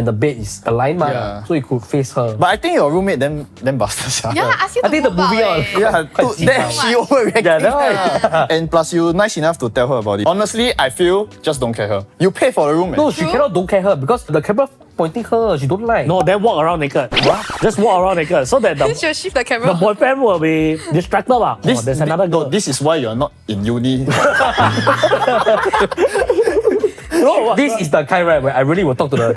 the bed is aligned, Yeah. so you could face her. But I think your roommate then bastard. Yeah, ask you to I think the move out, movie on. eh. Yeah, then she overreacting. Yeah, that And plus, you nice enough to tell her about it. Honestly, I feel just don't care her. You pay for the room. No, she cannot don't care her because the camera pointing her. She don't like. No, then walk around naked. What? Just walk around naked so that She'll shift the the camera. boyfriend will be distracted. There's another girl. No, this is why you're not in uni. No, This is the kind right where I really will talk to the.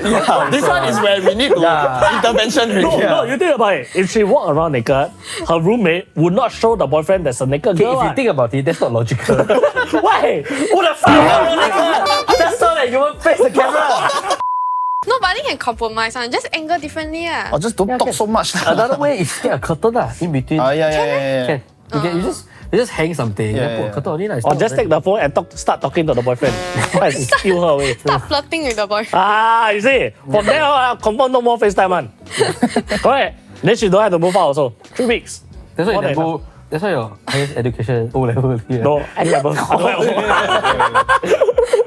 This one is where we need to intervention. no, you think about it. If she walk around naked, her roommate would not show the boyfriend there's a naked Okay, girl. if you think about it, that's not logical. Why? Who the fuck? Just so that you won't face the camera. No, but they can compromise on just angle differently. Yeah. Or just don't talk so much. Another way is get a curtain in between. Yeah. Can. You just hang something. Yeah, then put a curtain on it. Like, Or just take the phone and start talking to the boyfriend. And steal her away. Start flirting with the boyfriend. You see? From there on, confirm no more FaceTime one. Correct? Then she don't have to move out also. 3 weeks. That's why More you than go. That's why your highest education O level. Yeah. No, I never.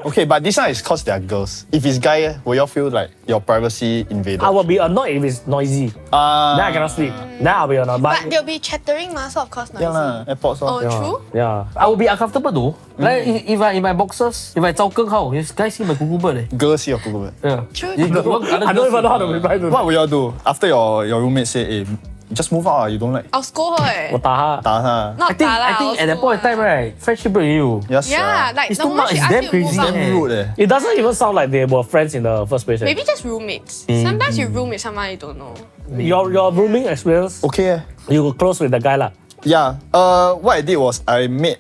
Okay, but this one is cause they are girls. If it's guy, will you feel like your privacy invaded? I will be annoyed if it's noisy. Then I cannot sleep. Then I'll be annoyed. But they'll be chattering, so of course noisy. Yeah lah, airports. Oh, Oh. true? yeah. I will be uncomfortable though. Like if I in my boxers, if I 照更how, this guy see my cuckoo bird. Girls see your cuckoo bird. Yeah. True. You want other I don't even girls know how to reply to What will you do after your roommate say, hey, just move out, you don't like? I'll scold her. Eh. 我打他。打他. Not I think lah, I think at that I'll point in scold time, her. right, friendship break you. Yes, Yeah, like It's the too moment much, she it's asked damn you to move crazy, out, damn rude eh. It doesn't even sound like they were friends in the first place. Maybe just roommates. Sometimes you room with someone you don't know. Your rooming experience, Okay. you were close with the guy lah. Yeah. What I did was I made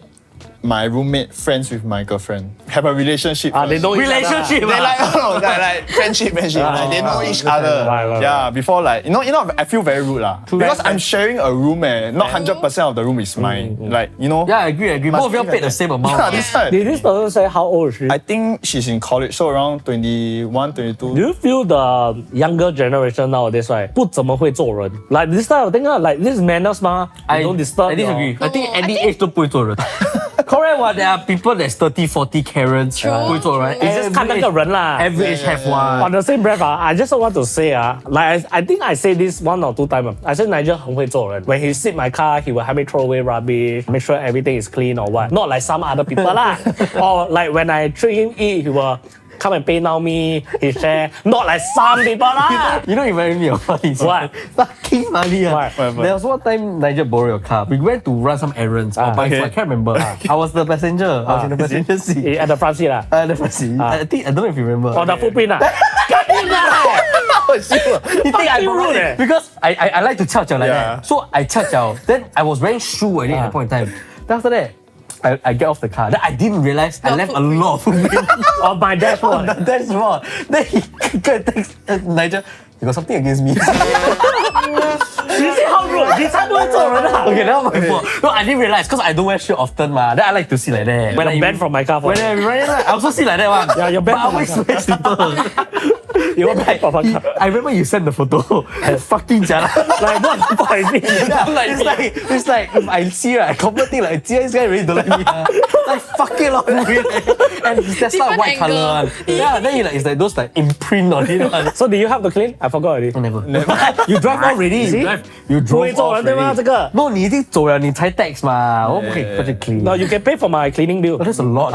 my roommate friends with my girlfriend. Have a relationship. They first. know each other. Relationship. They like friendship. Like, they know each other. Right. Yeah, before like you know, I feel very rude lah. Because I'm sharing a room, not 100% of the room is mine. Like you know. Yeah, I agree. Both of you be paid the like same that. amount. Yeah, that's right. Did this person say how old is she? I think she's in college, so around 21, 22. Do you feel the younger generation nowadays, right? 不怎么会做人. Like this type of thing, like this manners ma. You don't disturb. I disagree. your- I think No, any I think- age 都不会做人。Correct what? There are people that's 30, 40 Karens 不会做人。 It's just 看那个人啦。 Every age have one. On the same breath, I just want to say, like I think I say this 1 or 2 times. I said Nigel 很会做人. When he sit my car, he will help me throw away rubbish, make sure everything is clean or what. Not like some other people lah. Or like when I treat him eat, he will come and pay now me, he share. Not like some people lah. You know, remind me of funny. What? Fucking funny. What? There was one time Nigel borrowed your car. We went to run some errands or buy food. I can't remember. I was the passenger. I was in the passenger seat. At the front seat lah. The front seat. I don't know if you remember. Or the footprint lah. You think I Fucking rude forgot? Because I like to chow chow like Yeah. that. So I chow chow. Then I was wearing shoe already at that point in time. Then after that, I get off the car. Then I didn't realize I left a lot of footprint On my dashboard. on the dashboard. Then he go and text Nigel, you got something against me? You see how rude? 你才不会做人啊。 Okay, that was my fault. No, I didn't realize because I don't wear shoe often, ma. Then I like to see like that. When I'm banned from my car for when I run, I also see like that one. Yeah, you're banned But I from my always car. wear slipper. You want back from my car. I remember you sent the photo. Fucking jialat. Like what the fuck is it? Yeah, it's like if I see I confirm think like this guy really don't like me. Like fucking lot of weird. And his Tesla Different white angle. color one. Yeah, then he like it's like those like imprint on it one. So did you have to clean? I forgot already. Never. You drive off already. See? You 不会 drove 做 off 人对吗？ already. 这个 No, 你已经走了，你才 text 嘛，我不可以过去 clean. No, you can pay for my cleaning bill. Oh, that's a lot.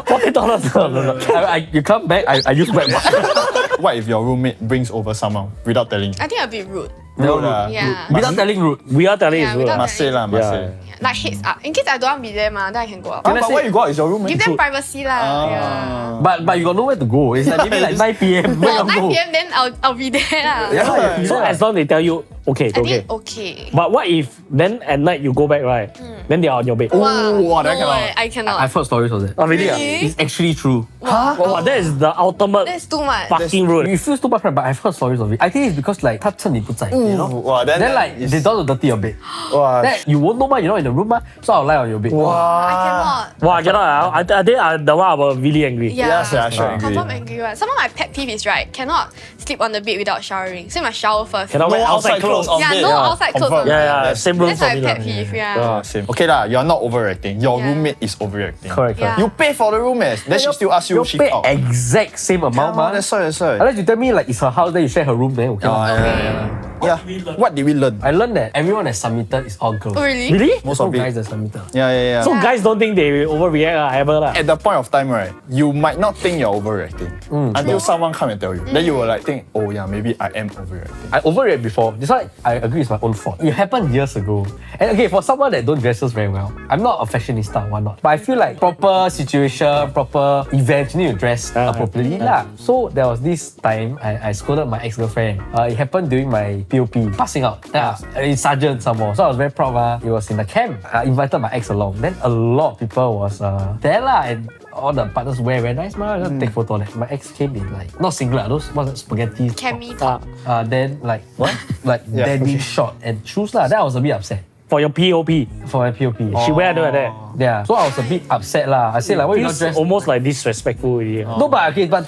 $40. You come back, I use wet wipe. What if your roommate brings over someone without telling? I think a bit rude. No lah. Yeah. Without telling rude. We are telling Yeah, you. without- Must say lah, must Yeah. say. Yeah. Like heads up. In case I don't want to be there, then I can go out. But why you go out is your roommate? Give them privacy lah. Yeah. But you got nowhere to go. It's like maybe like 9 p.m. Where Well, you 9 go? PM then I'll be there lah. Yeah, So as long they tell you okay, I okay. think okay. But what if then at night you go back, right? Then they are on your bed. Wow, that no cannot. way, I cannot. I've heard stories of that. Oh, really? Really? It's actually true. Wow, that is the ultimate That's too much. fucking rule. It feels too much, right? But I've heard stories of it. I think it's because like 他趁你不在, you know? Wow, then like is- they don't want to dirty your bed. Wow. Then you won't know, you're not in the room, so I'll lie on your bed. I cannot. Wow, I cannot. I think the one I was really angry. Yeah. Yes, I sure agree. Confirm angry one. Some of my pet peeve is right, cannot sleep on the bed without showering. So you must shower first. Cannot wear No outside clothes. on Yeah, bed. no outside clothes confirm. on Yeah, bed. yeah, same rules That's for my me. pet lah. peeve, yeah. Same. Okay lah, you're not overreacting. Your Yeah. roommate is overreacting. Correct, Yeah. You pay for the room, then she still ask you You shift pay out. exact same amount, Yeah, man. that's why, that's why. Unless you tell me like it's her house, then you share her room, then okay. Yeah. What did we learn? I learned that everyone that submitted is all girls. Oh, really? Really? Most No of it. guys that submitted. Yeah. So guys don't think they overreact ever lah. At the point of time, right, you might not think you're overreacting until someone come and tell you. Then you will like think, oh yeah, maybe I am overreacting. I overreact before. This one I agree it's my own fault. It happened years ago. And okay, for someone that don't dresses very well, I'm not a fashionista, why not? But I feel like proper situation, proper event, you need to dress appropriately lah. So there was this time I scolded my ex-girlfriend. It happened during my POP, passing out. It's sergeant some more. So I was very proud. It was in the camp. I invited my ex along. Then a lot of people was there lah. And all the partners wear very nice ma. Just take photo. Like, my ex came in like not singlet, those what's spaghetti. Cami top. Then like what? Like denim short and shoes lah. Then I was a bit upset For your POP. for my POP. She wear like that. Yeah. So I was a bit upset lah. I said like, why you not Feels dressed? almost like disrespectful already. No, but okay, but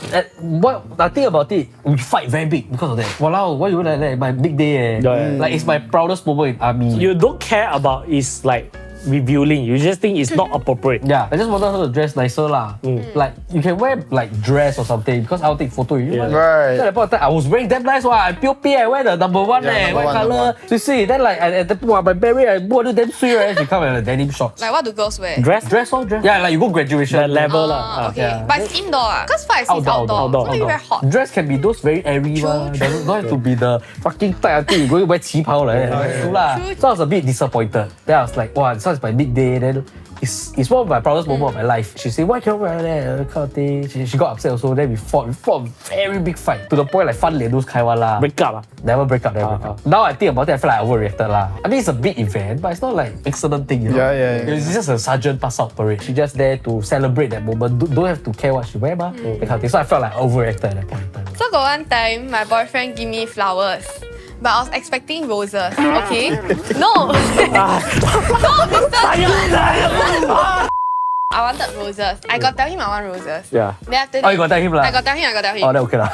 what I think about it, we fight very big because of that. Walao, why you like that? My big day eh. Yeah. Like it's my proudest moment in army. You don't care about is like revealing. You just think it's not appropriate. Yeah, I just wanted her to dress nicer lah. Like you can wear like dress or something because I'll take photo with you. Yeah. Right. So at that point of time, I was wearing damn nice one. I POP, I wear the number one Yeah, number white one, color. number So you see, then like at the point my beret, I bought damn sweet right. She come in a denim shorts. Like what do girls wear? Dress Dress or dress? Yeah, like you go graduation. the level lah. Okay. yeah. But it's indoor. Because far I see it's outdoor. So maybe very hot. Dress can be those very airy one. True. Don't have to be the fucking tight until you go wear 旗袍 like that. True lah. True. So I was a bit disappointed. Then I was like, wow, this is my big day. Then it's one of my proudest moments of my life. She said, why can't you wear that kind of thing? She got upset also. Then we fought a very big fight. To the point like 翻脸 those kind one lah. Break up. Never break up. Now I think about it, I feel like I overreacted lah. I mean, it's a big event, but it's not like excellent thing, you know? Yeah. It's just a sergeant pass out parade. She just there to celebrate that moment. Don't have to care what she wear, ma. That kind of thing. So I felt like I overreacted at that point in time. So got one time, my boyfriend give me flowers. But I was expecting roses, okay? No! I wanted roses. I got tell him I want roses. Yeah. Then after Oh, you got tell him lah? I got tell him. Oh, then okay lah.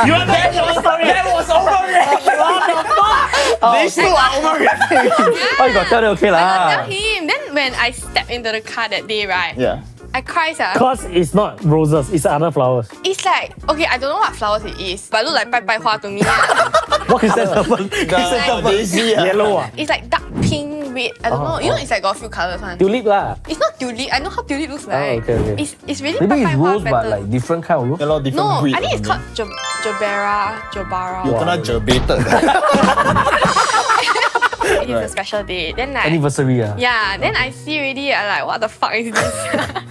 You want that story? That was overreaction. What the fuck? They still are overreacting. Oh, you got tell them okay I got lah. tell him. Then when I stepped into the car that day, right? Yeah. I cried. Because it's not roses, it's other flowers. It's like, okay, I don't know what flowers it is, but it look like bai bai hoa to me. What is that? Daisy. Yellow ah. It's like dark pink, red. I don't know. You know, it's like got a few colors one. Tulip lah. It's not tulip. I know how tulip looks like. okay. It's really Maybe it's bai bai hoa rose, but pattern. like different kind of rose. Yeah, lot different No, breed I think or it's something. called Jabara. You kena gerbated. It is a special day. Then like, Anniversary ah. yeah, then I see already, I like, what the fuck is this?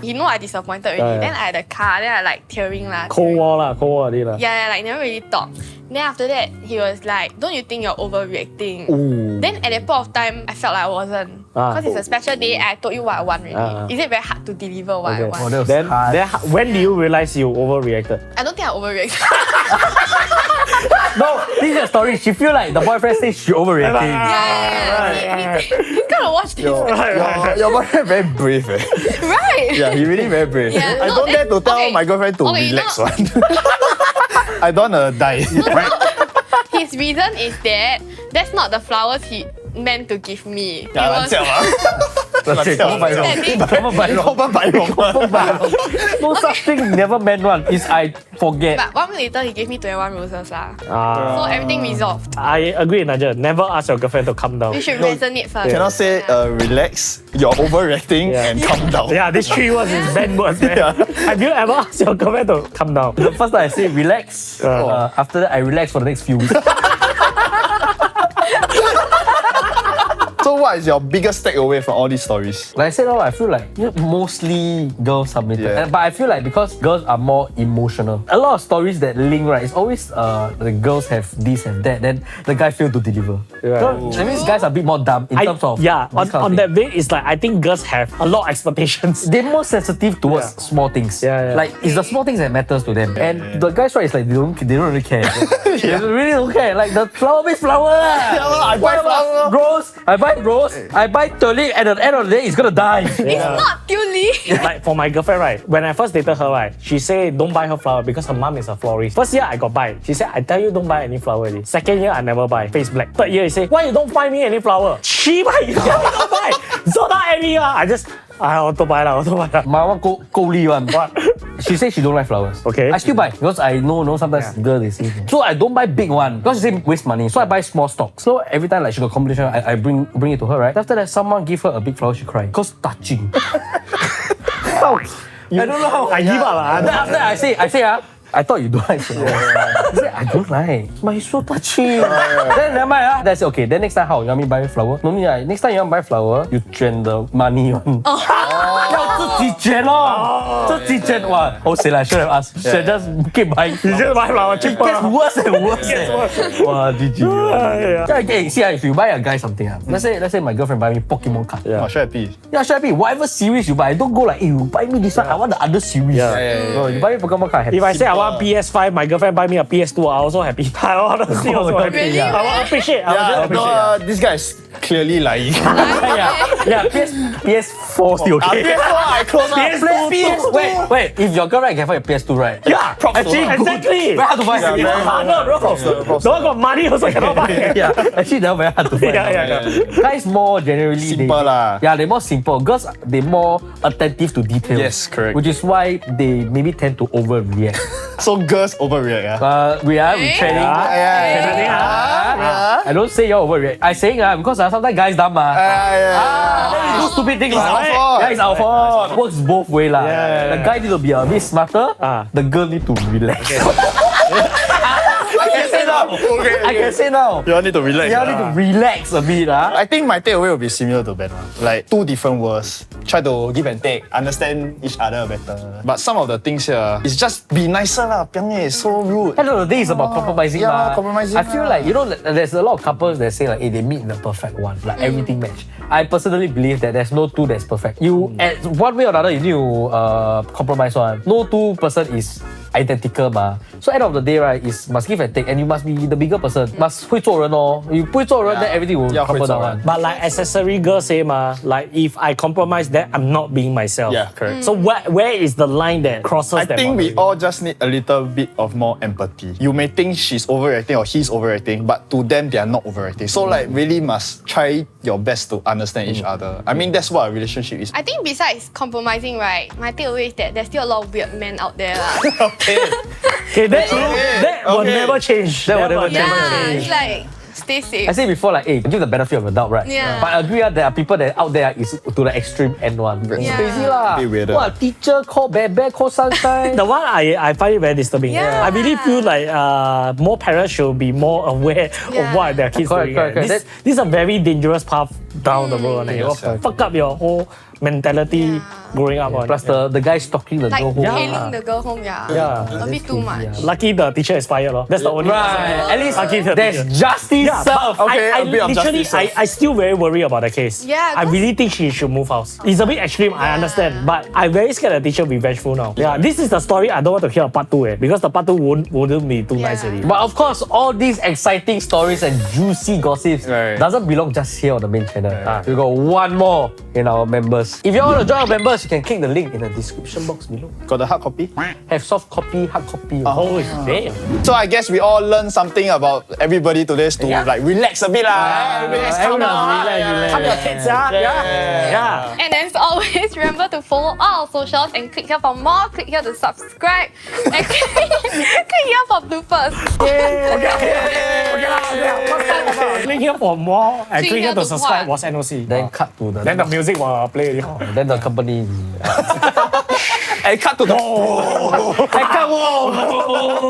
You know I disappointed already. Yeah. Then I had the car, then I like tearing lah. Cold war already lah. Yeah, like never really talk. Then after that, he was like, don't you think you're overreacting? Then at that point of time, I felt like I wasn't. Because it's a special day and I told you what I want already. Is it very hard to deliver what I want? Oh, that was Then, hard. when do you realize you overreacted? I don't think I overreacted. No, this is a story. She feel like the boyfriend says she overreacting. yeah. He's gonna watch this. Your boyfriend very brave eh. Right? Yeah, he really very brave. Yeah, I no, don't dare to tell okay. my girlfriend to Okay, you relax know- one. I don't wanna die. Right? His reason is that that's not the flowers he meant to give me. He Yeah, was, let's say, that day- No such thing, never meant one. Is I forget. but 1 week later, he gave me 21 roses lah. So Ah. everything resolved. I agree, Naja. Never ask your girlfriend to calm down. You should resonate first. Cannot say relax, you're overreacting Yeah. and calm down. Yeah, these 3 words is bad words, man. Yeah. Have you ever asked your girlfriend to calm down? The first time I say relax, after that I relax for the next few weeks. So what what is your biggest takeaway from all these stories? Like I said, I feel like mostly girls submitted. Yeah. But I feel like because girls are more emotional, a lot of stories that link, right, it's always the girls have this and that, then the guy failed to deliver. Right. So that means guys are a bit more dumb in terms of on that way, it's like I think girls have a lot of expectations. they're more sensitive towards small things. Yeah. Like it's the small things that matters to them. And the guys, right, it's like they don't really care. They really don't care. Like the flower is flower. I buy flower. Rose, I buy rose, I buy tulip, and at the end of the day, it's gonna die. It's not tulip. Like for my girlfriend, right, when I first dated her, right, she said don't buy her flower because her mom is a florist. First year I got buy. She said I tell you don't buy any flower already. Second year I never buy. Face black. Third year he say why you don't buy me any flower? She buy, you tell me don't buy. So not any I just I want to buy lah. My one go Lee one. What? She says she don't like flowers. Okay. I still buy because I know sometimes girls they say. So I don't buy big one because she say waste money. So I buy small stock. So every time like she got competition, I bring it to her, right? After that, someone give her a big flower, she cry because touching. How? I don't know how. I give up lah. Then after I say I thought you don't like flowers. He said, I don't like. But it's so touchy. Then never mind. Then I said, okay, then next time how? You want me buy flower? No need. Next time you want buy flower, you transfer the money one. 要自己卷咯，自己卷哇！好死啦，should have asked. Should just keep buying. You just buy flower It cheaper. gets worse and worse. Wow, GG. Okay, see, if you buy a guy something, let's say my girlfriend buy me Pokemon card. Oh, sure happy. Yeah, sure happy. Whatever series you buy, don't go like, you buy me this one, I want the other series. No, you buy me Pokemon card. If I say I want PS5, my girlfriend buy me a PS2, I also happy. I honestly also happy. Really? I want to appreciate. This guy is clearly lying. yeah, PS4 still okay. PS4 I close up. Wait, if your girlfriend can find a PS2, right? Yeah, Actually, exactly. very hard to buy. It's harder, bro. The one got money also cannot buy. Yeah, actually they're very hard to find. Yeah. Guys more generally Simple lah. Yeah, they're more simple. Girls they're more attentive to details. Yes, correct. Which is why they maybe tend to overreact. So girls overreact. We training. I don't say you're overreact. I saying because sometimes guys dumb do stupid things. It's our fault. Yeah, it's our fault. Works both way lah. Yeah. The guy need to be a bit smarter. The girl need to relax. I can say now. You all need to relax. You all need to relax a bit. I think my takeaway will be similar to Ben. Like two different worlds. Try to give and take, understand each other better. But some of the things here is just be nicer lah. Piang is so rude. End of the day, it's about compromising. Yeah, compromising. I feel like, there's a lot of couples that say like, hey, they meet the perfect one, like everything match. I personally believe that there's no two that's perfect. You, at one way or another, you need to compromise one. No two person is identical ma. So end of the day, right, is must give and take, and you must be the bigger person. Must 会做人哦. You 不会做人, then everything will crumble down. But like accessory girls say like if I compromise that, I'm not being myself. Yeah, correct. So where is the line that crosses I that think we boundary? all just need a little bit of more empathy. You may think she's overreacting or he's overreacting, but to them, they are not overreacting. So like really must try your best to understand each other. I mean, that's what a relationship is. I think besides compromising, right, my takeaway is that there's still a lot of weird men out there. lah. Okay, that will never change. That will never Yeah, it's like, stay safe. I say before, like, hey, give the benefit of the doubt, right? Yeah. But I agree there are people that out there is to the extreme end one. It's Yeah. crazy lah. Bit weirder. What, teacher call bear, call sunshine. The one I find it very disturbing. Yeah. I really feel like more parents should be more aware of what their kids Correct, doing. correct. This is a very dangerous path down the road. It will fuck up your whole mentality growing up. Plus the guy stalking the Like girl home. hailing the girl home, Yeah. a bit too much. Lucky the teacher is fired. That's the only Right. At least lucky the there's teacher. justice Yeah, served. but Okay, I a bit of literally, justice I still very worried about the case. Yeah, I 'cause- really think she should move house. It's a bit extreme, I understand, but I'm very scared the teacher will be vengeful now. Yeah, this is the story I don't want to hear part 2 because the part 2 wouldn't be too nice already. But of course, all these exciting stories and juicy gossips doesn't belong just here on the main channel. We got one more in our members. If you want to join our members, you can click the link in the description box below. Got the hard copy? Have soft copy, hard copy. Holy damn. So I guess we all learned something about everybody today to like relax a bit lah. Relax, calm down. Calm your tits, yeah. And as always, remember to follow all our socials and click here for more, click here to subscribe, and click here for bloopers. Click here for more and click here to to subscribe what? was NOC. Then cut to the Then the music will play. then the company. And cut to the. I can't.